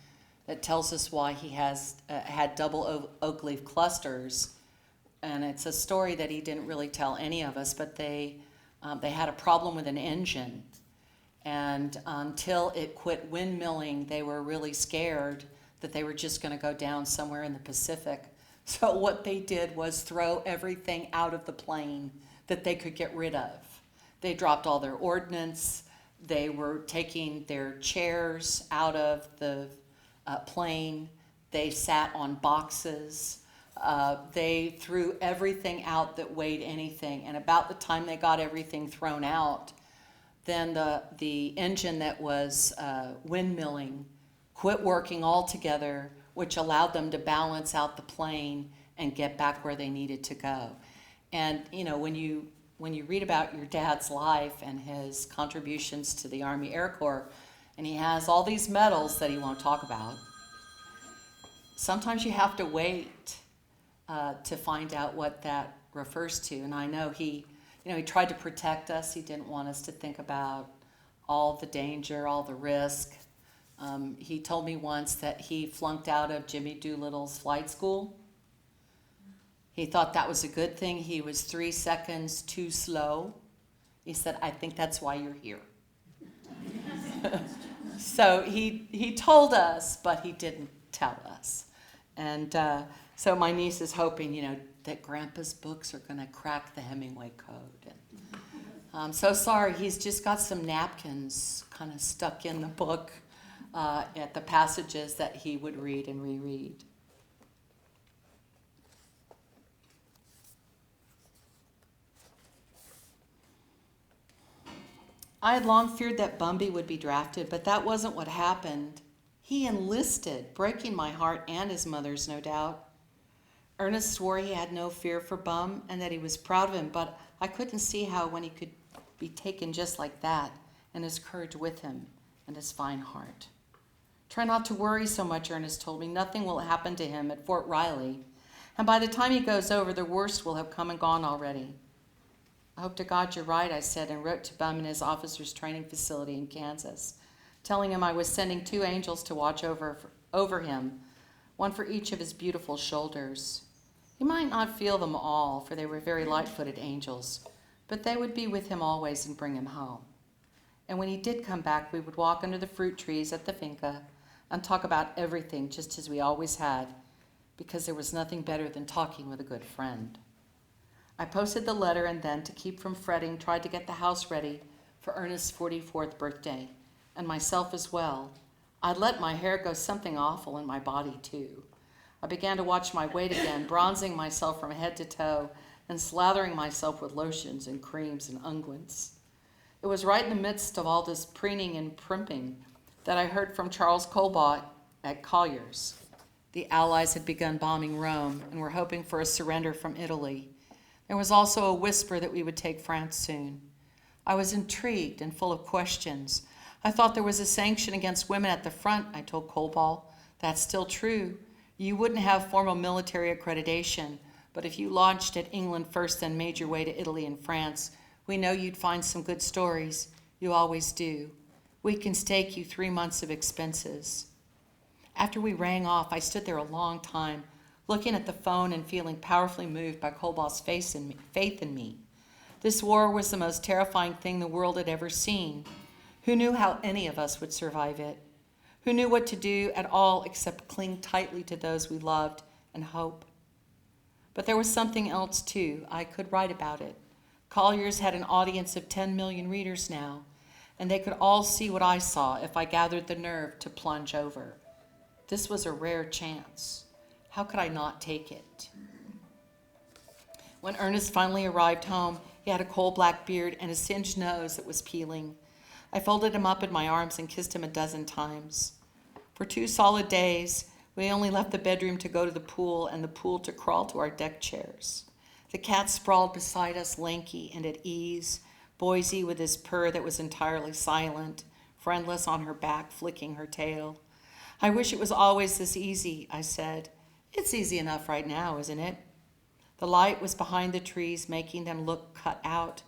Speaker 1: that tells us why he has had double oak leaf clusters. And it's a story that he didn't really tell any of us, but they had a problem with an engine. And until it quit windmilling, they were really scared that they were just going to go down somewhere in the Pacific. So what they did was throw everything out of the plane that they could get rid of. They dropped all their ordnance. They were taking their chairs out of the plane. They sat on boxes. They threw everything out that weighed anything. And about the time they got everything thrown out, then the engine that was windmilling quit working altogether, which allowed them to balance out the plane and get back where they needed to go. And when you read about your dad's life and his contributions to the Army Air Corps, and he has all these medals that he won't talk about, sometimes you have to wait to find out what that refers to. And I know he tried to protect us. He didn't want us to think about all the danger, all the risk. He told me once that he flunked out of Jimmy Doolittle's flight school. He thought that was a good thing. He was 3 seconds too slow. He said, I think that's why you're here. So he told us, but he didn't tell us. And so my niece is hoping, that Grandpa's books are going to crack the Hemingway code. And I'm so sorry, he's just got some napkins kind of stuck in the book at the passages that he would read and reread. I had long feared that Bumby would be drafted, but that wasn't what happened. He enlisted, breaking my heart and his mother's, no doubt. Ernest swore he had no fear for Bum and that he was proud of him, but I couldn't see how when he could be taken just like that, and his courage with him and his fine heart. Try not to worry so much, Ernest told me. Nothing will happen to him at Fort Riley, and by the time he goes over, the worst will have come and gone already. I hope to God you're right, I said, and wrote to Bum in his officer's training facility in Kansas, telling him I was sending 2 angels to watch over him, one for each of his beautiful shoulders. He might not feel them all, for they were very light-footed angels, but they would be with him always and bring him home. And when he did come back, we would walk under the fruit trees at the finca and talk about everything just as we always had, because there was nothing better than talking with a good friend. I posted the letter and then, to keep from fretting, tried to get the house ready for Ernest's 44th birthday, and myself as well. I'd let my hair go something awful in my body, too. I began to watch my weight again, bronzing myself from head to toe and slathering myself with lotions and creams and unguents. It was right in the midst of all this preening and primping that I heard from Charles Colbott at Collier's. The Allies had begun bombing Rome and were hoping for a surrender from Italy. There was also a whisper that we would take France soon. I was intrigued and full of questions. I thought there was a sanction against women at the front, I told Colball. That's still true. You wouldn't have formal military accreditation, but if you launched at England first, then made your way to Italy and France, we know you'd find some good stories. You always do. We can stake you 3 months of expenses. After we rang off, I stood there a long time, looking at the phone and feeling powerfully moved by Colball's faith in me. This war was the most terrifying thing the world had ever seen. Who knew how any of us would survive it? Who knew what to do at all except cling tightly to those we loved and hope? But there was something else, too. I could write about it. Collier's had an audience of 10 million readers now, and they could all see what I saw if I gathered the nerve to plunge over. This was a rare chance. How could I not take it? When Ernest finally arrived home, he had a coal-black beard and a singed nose that was peeling. I folded him up in my arms and kissed him a dozen times. For 2 solid days, we only left the bedroom to go to the pool and the pool to crawl to our deck chairs. The cat sprawled beside us, lanky and at ease, Boise with his purr that was entirely silent, friendless on her back, flicking her tail. I wish it was always this easy, I said. It's easy enough right now, isn't it? The light was behind the trees, making them look cut out,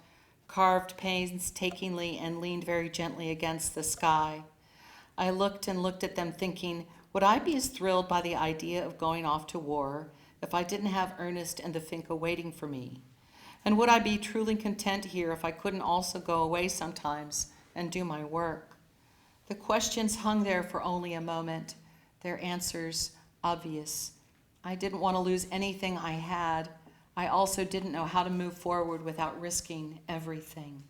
Speaker 1: carved painstakingly, and leaned very gently against the sky. I looked and looked at them, thinking, would I be as thrilled by the idea of going off to war if I didn't have Ernest and the finca waiting for me? And would I be truly content here if I couldn't also go away sometimes and do my work? The questions hung there for only a moment, their answers obvious. I didn't want to lose anything I had. I also didn't know how to move forward without risking everything.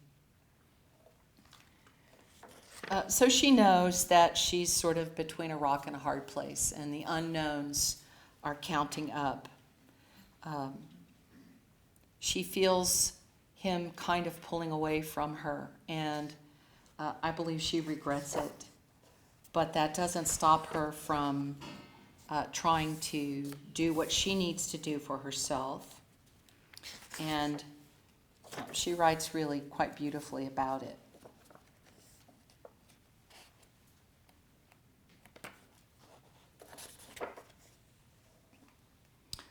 Speaker 1: So she knows that she's sort of between a rock and a hard place, and the unknowns are counting up. She feels him kind of pulling away from her, and I believe she regrets it. But that doesn't stop her from trying to do what she needs to do for herself. And she writes really quite beautifully about it.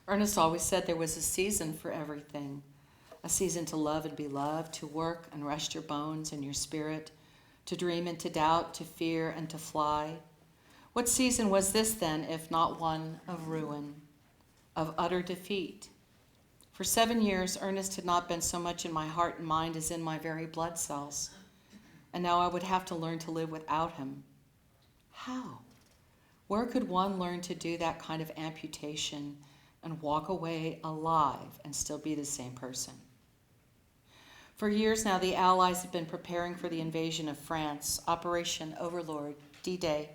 Speaker 1: Ernest always said there was a season for everything, a season to love and be loved, to work and rest your bones and your spirit, to dream and to doubt, to fear and to fly. What season was this then, if not one of ruin, of utter defeat? For 7 years, Ernest had not been so much in my heart and mind as in my very blood cells, and now I would have to learn to live without him. How? Where could one learn to do that kind of amputation and walk away alive and still be the same person? For years now, the Allies had been preparing for the invasion of France, Operation Overlord, D-Day.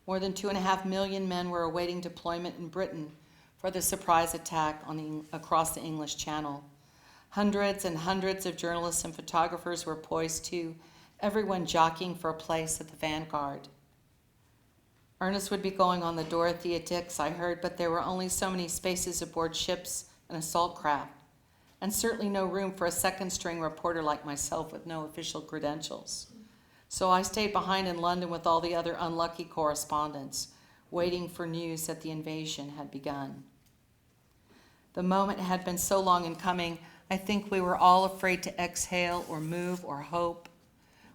Speaker 1: More than 2.5 million men were awaiting deployment in Britain for the surprise attack across the English Channel. Hundreds and hundreds of journalists and photographers were poised to, everyone jockeying for a place at the vanguard. Ernest would be going on the Dorothea Dix, I heard, but there were only so many spaces aboard ships and assault craft, and certainly no room for a second-string reporter like myself with no official credentials. So I stayed behind in London with all the other unlucky correspondents, waiting for news that the invasion had begun. The moment had been so long in coming, I think we were all afraid to exhale or move or hope.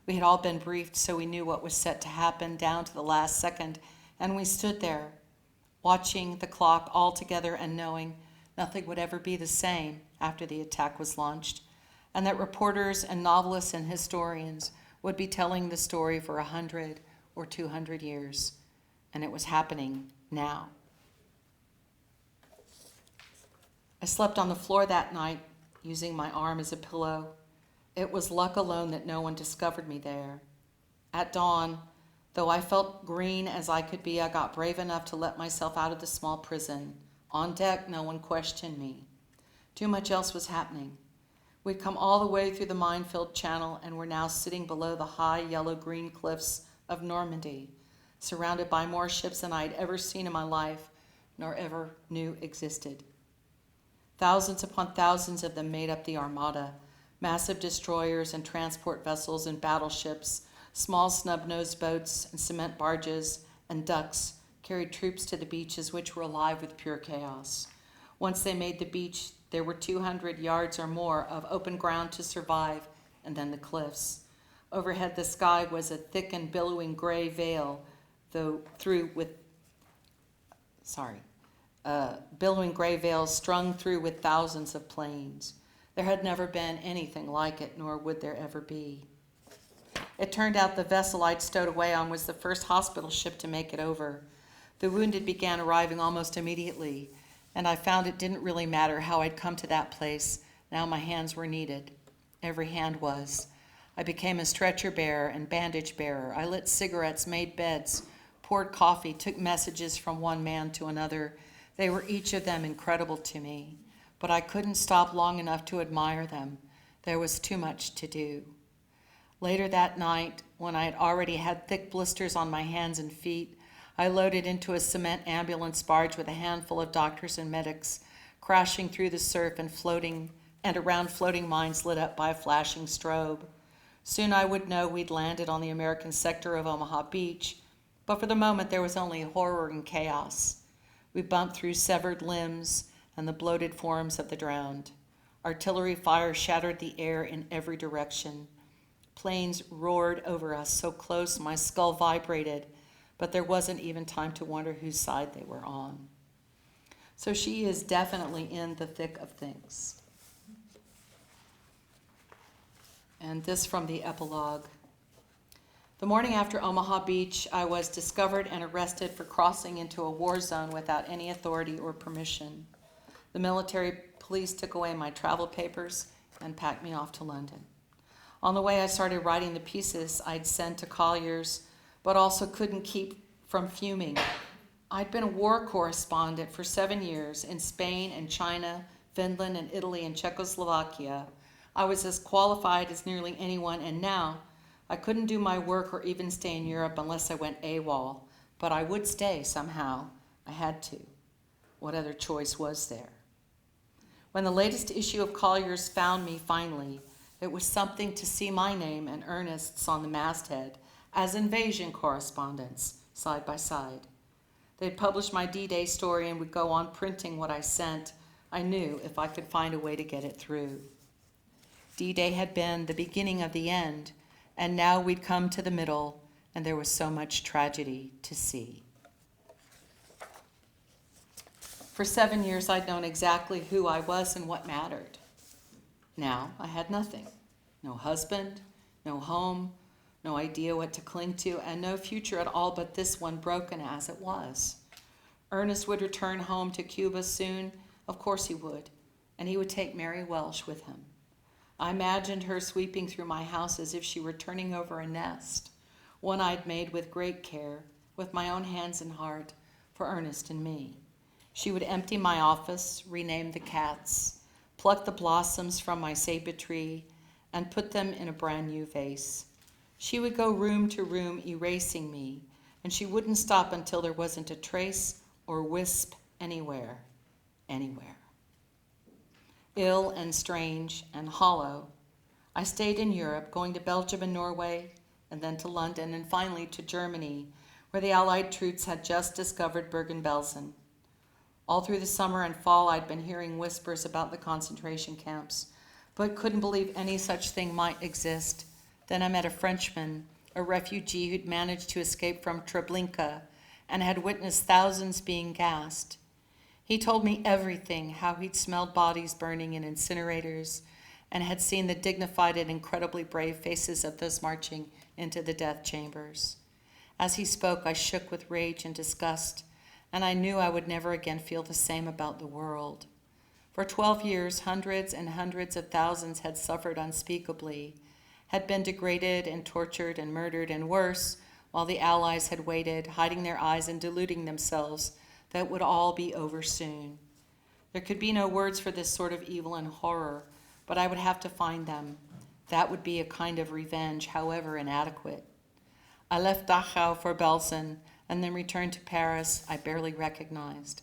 Speaker 1: We had all been briefed, so we knew what was set to happen down to the last second, and we stood there, watching the clock all together and knowing nothing would ever be the same after the attack was launched, and that reporters and novelists and historians would be telling the story for 100 or 200 years, and it was happening now. I slept on the floor that night, using my arm as a pillow. It was luck alone that no one discovered me there. At dawn, though I felt green as I could be, I got brave enough to let myself out of the small prison. On deck, no one questioned me. Too much else was happening. We'd come all the way through the mine-filled channel and were now sitting below the high yellow-green cliffs of Normandy, surrounded by more ships than I'd ever seen in my life, nor ever knew existed. Thousands upon thousands of them made up the Armada, massive destroyers and transport vessels and battleships, small snub-nosed boats and cement barges and ducks carried troops to the beaches, which were alive with pure chaos. Once they made the beach, there were 200 yards or more of open ground to survive, and then the cliffs. Overhead, the sky was a thick and billowing gray veil, billowing gray veils strung through with thousands of planes. There had never been anything like it, nor would there ever be. It turned out the vessel I'd stowed away on was the first hospital ship to make it over. The wounded began arriving almost immediately, and I found it didn't really matter how I'd come to that place. Now my hands were needed. Every hand was. I became a stretcher bearer and bandage bearer. I lit cigarettes, made beds, poured coffee, took messages from one man to another. They were each of them incredible to me, but I couldn't stop long enough to admire them. There was too much to do. Later that night, when I had already had thick blisters on my hands and feet, I loaded into a cement ambulance barge with a handful of doctors and medics, crashing through the surf and around floating mines lit up by a flashing strobe. Soon I would know we'd landed on the American sector of Omaha Beach, but for the moment there was only horror and chaos. We bumped through severed limbs and the bloated forms of the drowned. Artillery fire shattered the air in every direction. Planes roared over us so close my skull vibrated, but there wasn't even time to wonder whose side they were on. So she is definitely in the thick of things. And this from the epilogue. The morning after Omaha Beach, I was discovered and arrested for crossing into a war zone without any authority or permission. The military police took away my travel papers and packed me off to London. On the way, I started writing the pieces I'd sent to Collier's, but also couldn't keep from fuming. I'd been a war correspondent for 7 years in Spain and China, Finland and Italy and Czechoslovakia. I was as qualified as nearly anyone, and now I couldn't do my work or even stay in Europe unless I went AWOL, but I would stay somehow. I had to. What other choice was there? When the latest issue of Collier's found me finally, it was something to see my name and Ernest's on the masthead as invasion correspondents, side by side. They'd publish my D-Day story and would go on printing what I sent. I knew if I could find a way to get it through. D-Day had been the beginning of the end, and now we'd come to the middle, and there was so much tragedy to see. For 7 years, I'd known exactly who I was and what mattered. Now I had nothing. No husband, no home, no idea what to cling to, and no future at all but this one broken as it was. Ernest would return home to Cuba soon. Of course he would, and he would take Mary Welsh with him. I imagined her sweeping through my house as if she were turning over a nest, one I'd made with great care, with my own hands and heart, for Ernest and me. She would empty my office, rename the cats, pluck the blossoms from my sabia tree, and put them in a brand new vase. She would go room to room erasing me, and she wouldn't stop until there wasn't a trace or wisp anywhere. Ill and strange and hollow, I stayed in Europe, going to Belgium and Norway, and then to London, and finally to Germany, where the Allied troops had just discovered Bergen-Belsen. All through the summer and fall, I'd been hearing whispers about the concentration camps, but couldn't believe any such thing might exist. Then I met a Frenchman, a refugee who'd managed to escape from Treblinka and had witnessed thousands being gassed. He told me everything, how he'd smelled bodies burning in incinerators and had seen the dignified and incredibly brave faces of those marching into the death chambers. As he spoke, I shook with rage and disgust, and I knew I would never again feel the same about the world. For 12 years, hundreds and hundreds of thousands had suffered unspeakably, had been degraded and tortured and murdered, and worse, while the Allies had waited, hiding their eyes and deluding themselves that it would all be over soon. There could be no words for this sort of evil and horror, but I would have to find them. That would be a kind of revenge, however inadequate. I left Dachau for Belsen and then returned to Paris I barely recognized.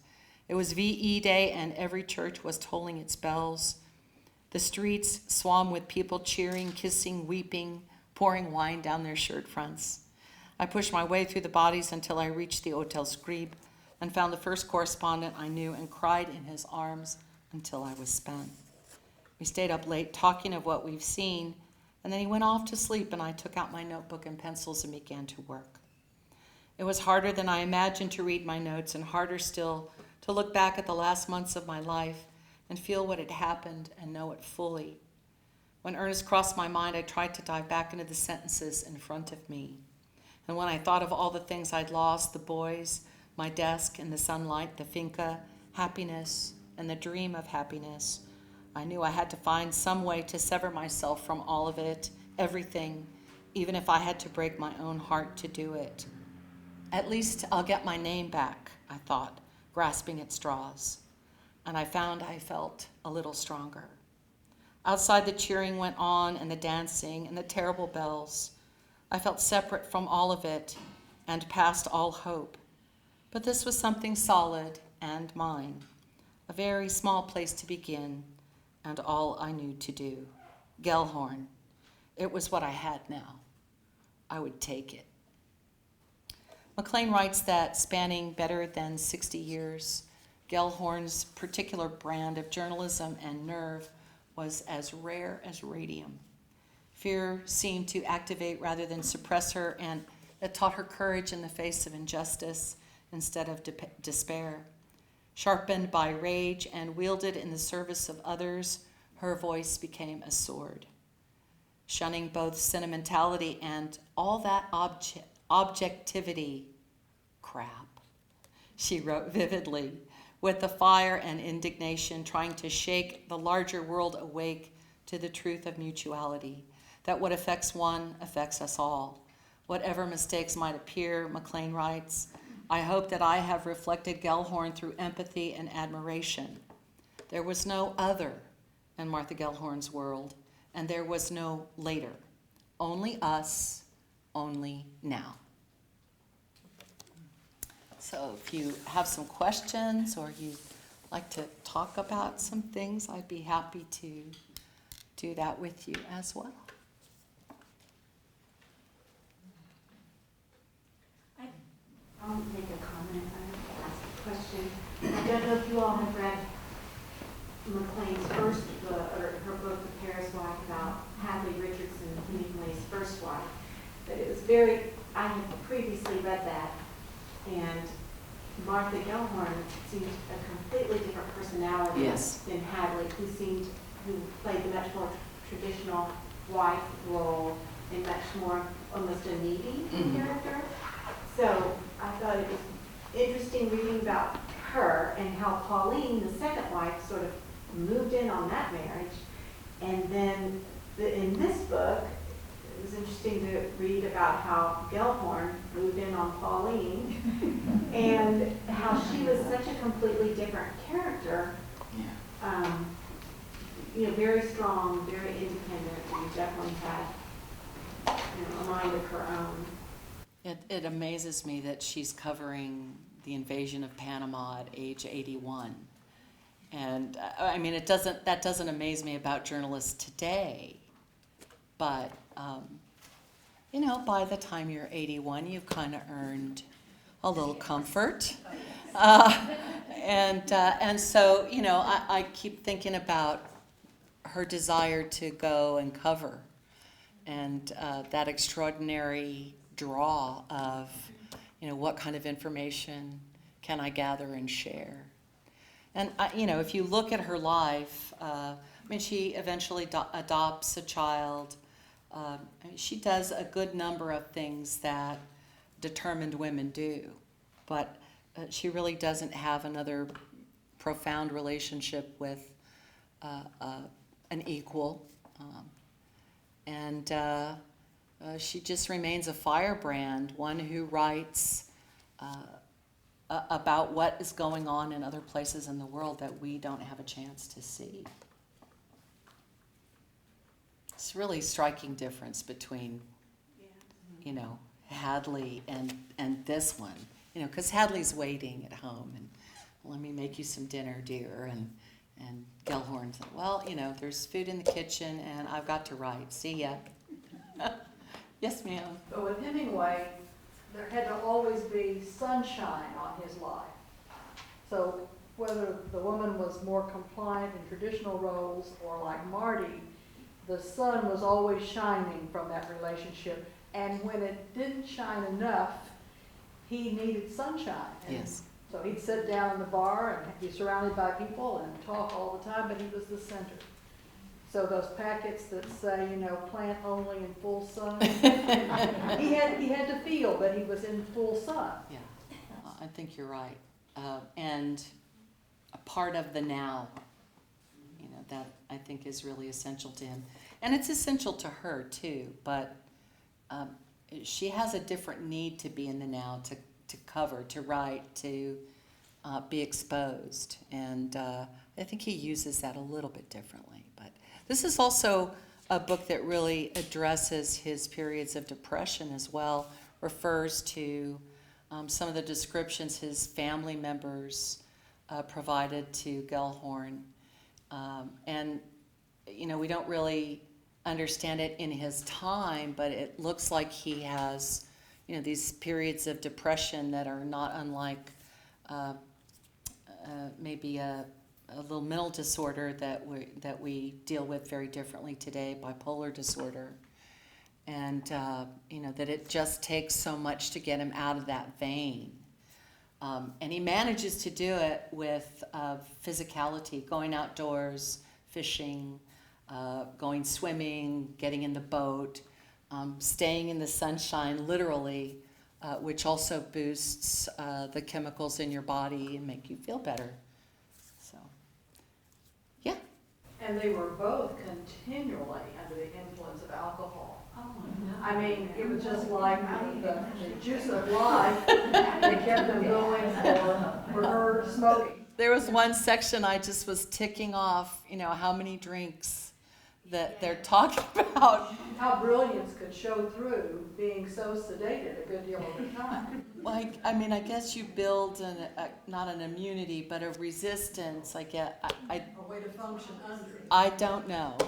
Speaker 1: It was VE Day and every church was tolling its bells. The streets swarmed with people cheering, kissing, weeping, pouring wine down their shirt fronts. I pushed my way through the bodies until I reached the Hotel Scribe and found the first correspondent I knew and cried in his arms until I was spent. We stayed up late talking of what we've seen, and then he went off to sleep and I took out my notebook and pencils and began to work. It was harder than I imagined to read my notes, and harder still to look back at the last months of my life and feel what had happened and know it fully. When Ernest crossed my mind, I tried to dive back into the sentences in front of me. And when I thought of all the things I'd lost, the boys, my desk and the sunlight, the finca, happiness, and the dream of happiness, I knew I had to find some way to sever myself from all of it, everything, even if I had to break my own heart to do it. At least I'll get my name back, I thought, grasping at straws. And I found I felt a little stronger. Outside, the cheering went on, and the dancing, and the terrible bells. I felt separate from all of it, and past all hope. But this was something solid and mine, a very small place to begin, and all I knew to do. Gellhorn. It was what I had now. I would take it. McLain writes that spanning better than 60 years, Gellhorn's particular brand of journalism and nerve was as rare as radium. Fear seemed to activate rather than suppress her, and it taught her courage in the face of injustice instead of despair. Sharpened by rage and wielded in the service of others, her voice became a sword. Shunning both sentimentality and all that objectivity crap, she wrote vividly, with the fire and indignation, trying to shake the larger world awake to the truth of mutuality, that what affects one affects us all. Whatever mistakes might appear, McLain writes, I hope that I have reflected Gellhorn through empathy and admiration. There was no other in Martha Gellhorn's world, and there was no later. Only us, only now. So if you have some questions or you'd like to talk about some things, I'd be happy to do that with you as well.
Speaker 2: I'll make a comment. I'll ask a question. I don't know if you all have read McLain's first book, or her book, The Paris Wife, about Hadley Richardson, McLain's first wife. But it was I had previously read that, and Martha Gellhorn seemed a completely different personality than Hadley, who played the much more traditional wife role and much more almost a needy character. So I thought it was interesting reading about her and how Pauline, the second wife, sort of moved in on that marriage And then in this book, it was interesting to read about how Gellhorn moved in on Pauline and how she was such a completely different character. Very strong, very independent, and definitely had a mind of her own.
Speaker 1: It amazes me that she's covering the invasion of Panama at age 81. And that doesn't amaze me about journalists today. But, by the time you're 81, you've kind of earned a little comfort. And so, I keep thinking about her desire to go and cover, and that extraordinary draw of, what kind of information can I gather and share. And, if you look at her life, she eventually adopts a child. She does a good number of things that determined women do, but she really doesn't have another profound relationship with an equal. And she just remains a firebrand, one who writes about what is going on in other places in the world that we don't have a chance to see. It's a really striking difference between, Hadley and this one. Because Hadley's waiting at home and, let me make you some dinner, dear. And Gellhorn said, well, there's food in the kitchen and I've got to write. See ya. Yes, ma'am.
Speaker 3: But with Hemingway, there had to always be sunshine on his life. So whether the woman was more compliant in traditional roles or like Marty, the sun was always shining from that relationship. And when it didn't shine enough, he needed sunshine. And
Speaker 1: Yes.
Speaker 3: so he'd sit down in the bar and be surrounded by people and talk all the time, but he was the center. So those packets that say, plant only in full sun, he had to feel that he was in full sun.
Speaker 1: Yeah, I think you're right. And a part of the now, that I think is really essential to him. And it's essential to her too, but she has a different need to be in the now, to cover, to write, to be exposed. And I think he uses that a little bit differently. But this is also a book that really addresses his periods of depression as well, refers to some of the descriptions his family members provided to Gellhorn. And, we don't really understand it in his time, but it looks like he has, these periods of depression that are not unlike maybe a little mental disorder that we deal with very differently today, bipolar disorder. And, that it just takes so much to get him out of that vein. And he manages to do it with physicality, going outdoors, fishing, going swimming, getting in the boat, staying in the sunshine, literally, which also boosts the chemicals in your body and make you feel better. So, yeah.
Speaker 3: And they were both continually under the influence of alcohol.
Speaker 2: Oh, no.
Speaker 3: I mean, it was just like the juice of life. They kept them going for her smoking.
Speaker 1: There was one section I just was ticking off, how many drinks that they're talking about.
Speaker 3: How brilliance could show through being so sedated a good deal of the time.
Speaker 1: Well, I guess you build not an immunity, but a resistance.
Speaker 3: A way to function under it.
Speaker 1: I don't know.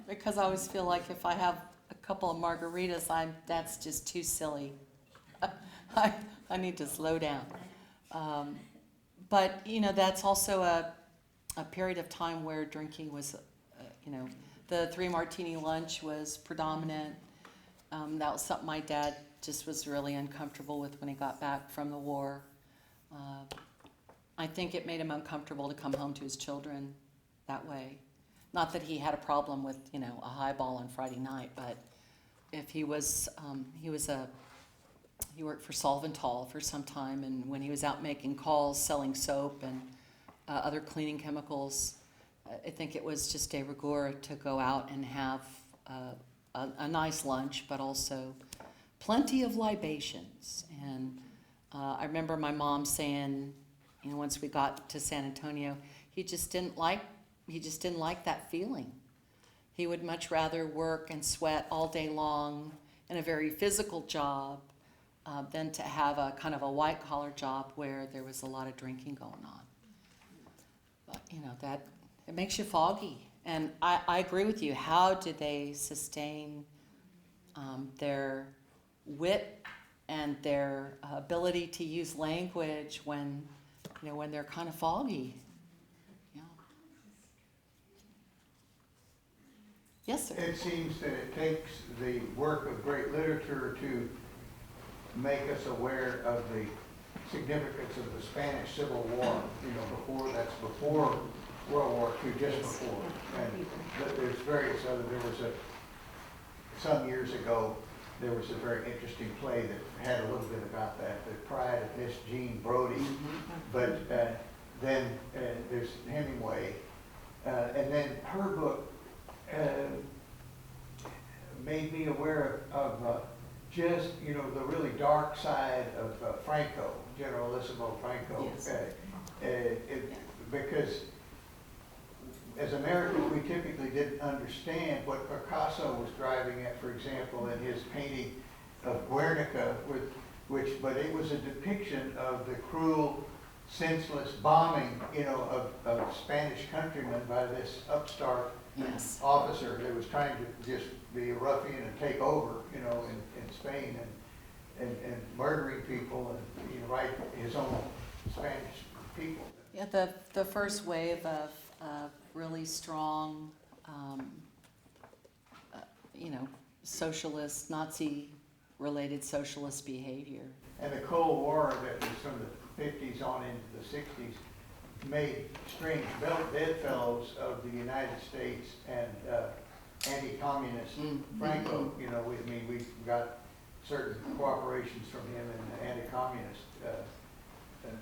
Speaker 1: Because I always feel like if I have a couple of margaritas, that's just too silly. I need to slow down. But, that's also a period of time where drinking was, the 3-martini lunch was predominant. That was something my dad just was really uncomfortable with when he got back from the war. I think it made him uncomfortable to come home to his children that way. Not that he had a problem with, a highball on Friday night, but if he was, he worked for Solvental for some time, and when he was out making calls, selling soap and other cleaning chemicals, I think it was just de rigueur to go out and have a nice lunch, but also plenty of libations. And I remember my mom saying, you know, once we got to San Antonio, he just didn't like that feeling. He would much rather work and sweat all day long in a very physical job than to have a kind of a white-collar job where there was a lot of drinking going on. But, you know, that it makes you foggy. And I agree with you. How do they sustain their wit and their ability to use language when, you know, when they're kind of foggy? Yeah. Yes, sir.
Speaker 4: It seems that it takes the work of great literature to make us aware of the significance of the Spanish Civil War, you know, before World War II, just before. And there's various other, some years ago, there was a very interesting play that had a little bit about that, The Pride of Miss Jean Brodie. But then there's Hemingway, and then her book made me aware of just, you know, the really dark side of Franco, Generalissimo Franco.
Speaker 1: Yes.
Speaker 4: Because as Americans, we typically didn't understand what Picasso was driving at, for example, in his painting of Guernica, but it was a depiction of the cruel, senseless bombing, you know, of Spanish countrymen by this upstart
Speaker 1: Yes.
Speaker 4: officer that was trying to just be a ruffian and take over, you know, in Spain and murdering people and, you know, right, his own Spanish people.
Speaker 1: Yeah, the first wave of really strong, you know, socialist, Nazi-related socialist behavior.
Speaker 4: And the Cold War that was from the 50s on into the 60s made strange bedfellows of the United States and anti-communist Franco. You know, we got certain cooperations from him in the anti-communist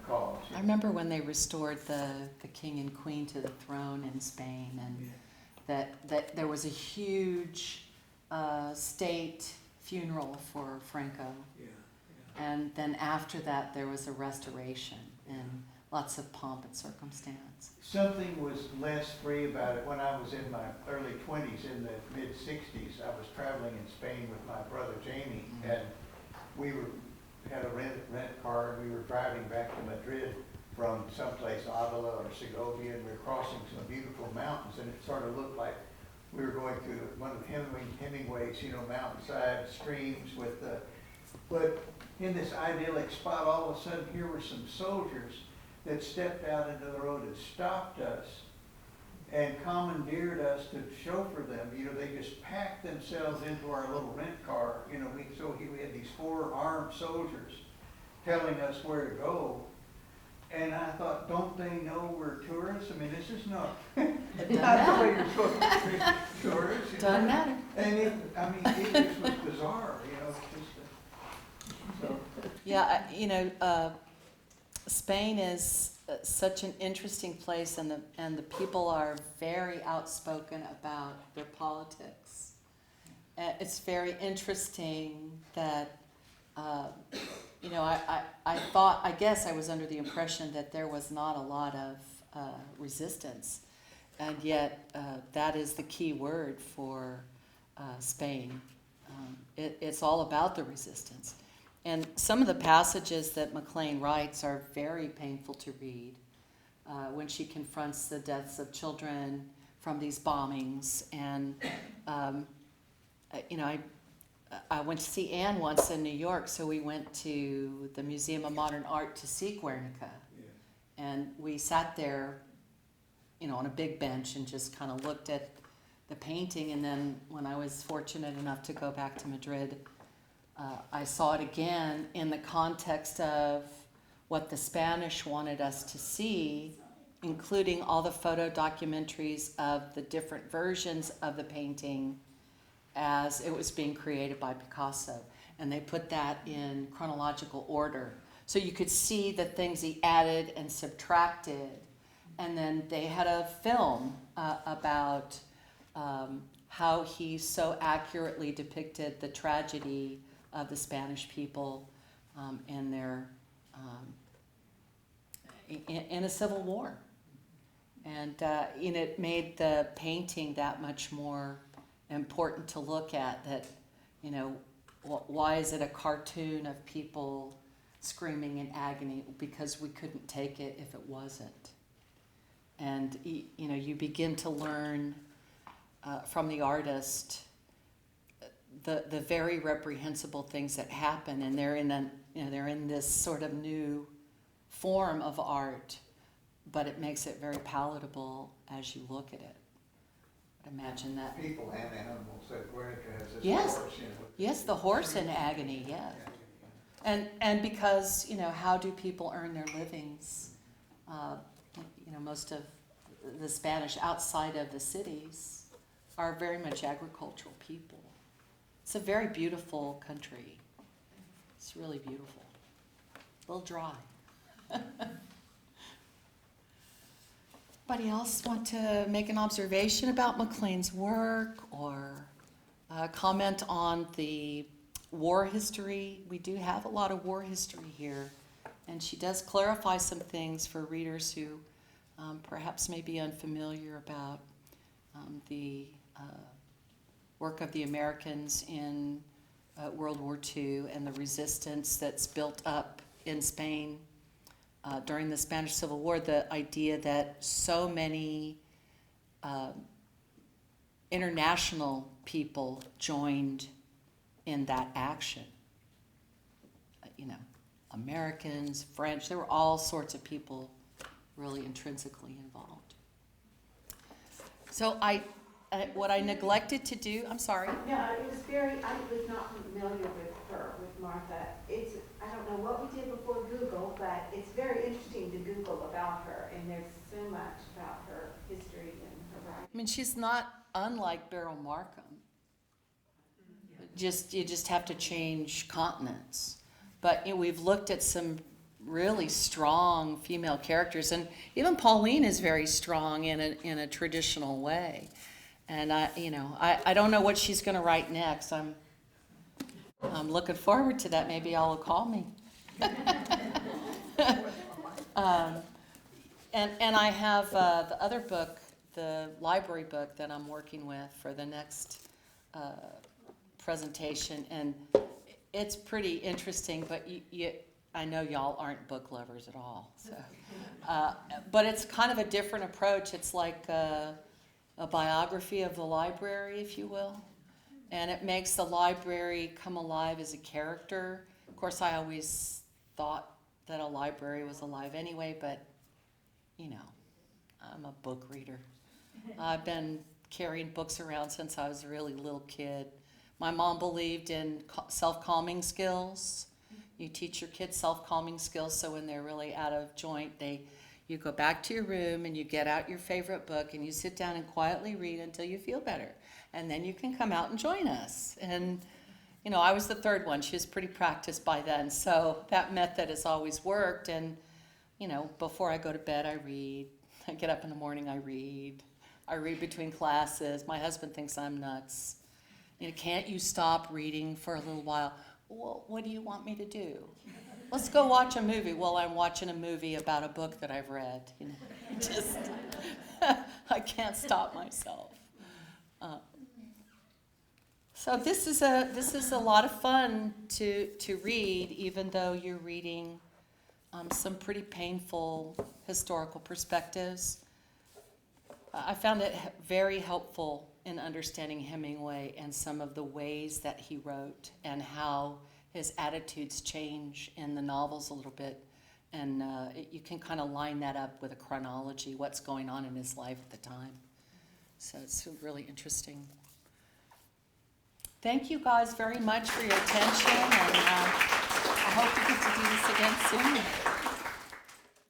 Speaker 4: cause.
Speaker 1: I remember when they restored the king and queen to the throne in Spain, and that there was a huge state funeral for Franco. And then after that, there was a restoration and lots of pomp and circumstance.
Speaker 4: Something was less free about it when I was in my early 20s. In the mid-60s, I was traveling in Spain with my brother Jamie, and we had a rent car, and we were driving back to Madrid from someplace, Avila or Segovia, and we were crossing some beautiful mountains, and it sort of looked like we were going through one of Hemingway's, you know, mountainside streams with the, but in this idyllic spot, all of a sudden here were some soldiers that stepped out into the road and stopped us and commandeered us to chauffeur them. You know, they just packed themselves into our little rent car. You know, we had these 4 armed soldiers telling us where to go. And I thought, don't they know we're tourists? I mean, this is not not the way you're supposed to treat tourists. You
Speaker 1: Doesn't
Speaker 4: know?
Speaker 1: matter.
Speaker 4: And it just was bizarre, you know. So.
Speaker 1: Yeah, you know, Spain is such an interesting place, and the people are very outspoken about their politics. It's very interesting that, you know, I guess I was under the impression that there was not a lot of resistance, and yet that is the key word for Spain. It's all about the resistance. And some of the passages that McLain writes are very painful to read when she confronts the deaths of children from these bombings. And, you know, I went to see Anne once in New York, so we went to the Museum of Modern Art to see Guernica. And we sat there, you know, on a big bench and just kind of looked at the painting. And then when I was fortunate enough to go back to Madrid, I saw it again in the context of what the Spanish wanted us to see, including all the photo documentaries of the different versions of the painting as it was being created by Picasso. And they put that in chronological order. So you could see the things he added and subtracted And then they had a film about how he so accurately depicted the tragedy of the Spanish people in their in a civil war. And it made the painting that much more important to look at. That, why is it a cartoon of people screaming in agony? Because we couldn't take it if it wasn't. And you begin to learn from the artist the very reprehensible things that happen, and they're in this sort of new form of art, but it makes it very palatable as you look at it. But imagine that.
Speaker 4: People and animals, that Guernica has this
Speaker 1: Yes.
Speaker 4: horse,
Speaker 1: Yes, the horse in agony, yes. And because, how do people earn their livings? Most of the Spanish outside of the cities are very much agricultural people. It's a very beautiful country. It's really beautiful. A little dry. Anybody else want to make an observation about McLain's work or comment on the war history? We do have a lot of war history here, and she does clarify some things for readers who perhaps may be unfamiliar about the work of the Americans in World War II and the resistance that's built up in Spain during the Spanish Civil War. The idea that so many international people joined in that action. Americans, French, there were all sorts of people really intrinsically involved. So what I neglected to do, I'm sorry.
Speaker 2: No, it was I was not familiar with her, with Martha. I don't know what we did before Google, but it's very interesting to Google about her, and there's so much about her history and her writing.
Speaker 1: I mean, she's not unlike Beryl Markham. You just have to change continents. But we've looked at some really strong female characters, and even Pauline is very strong in a traditional way. And I don't know what she's going to write next. I'm looking forward to that. Maybe y'all will call me. And I have the other book, the library book that I'm working with for the next presentation, and it's pretty interesting. But I know y'all aren't book lovers at all, so. But it's kind of a different approach. It's like a biography of the library, if you will. And it makes the library come alive as a character. Of course, I always thought that a library was alive anyway, but, I'm a book reader. I've been carrying books around since I was a really little kid. My mom believed in self-calming skills. You teach your kids self-calming skills, so when they're really out of joint, you go back to your room and you get out your favorite book and you sit down and quietly read until you feel better. And then you can come out and join us. And, I was the third one. She was pretty practiced by then. So that method has always worked. And, before I go to bed, I read. I get up in the morning, I read. I read between classes. My husband thinks I'm nuts. Can't you stop reading for a little while? Well, what do you want me to do? Let's go watch a movie. Well, I'm watching a movie about a book that I've read. Just I can't stop myself. So this is a lot of fun to read, even though you're reading some pretty painful historical perspectives. I found it very helpful in understanding Hemingway and some of the ways that he wrote and how his attitudes change in the novels a little bit. And you can kind of line that up with a chronology, what's going on in his life at the time. So it's really interesting. Thank you guys very much for your attention, and I hope we get to do this again soon.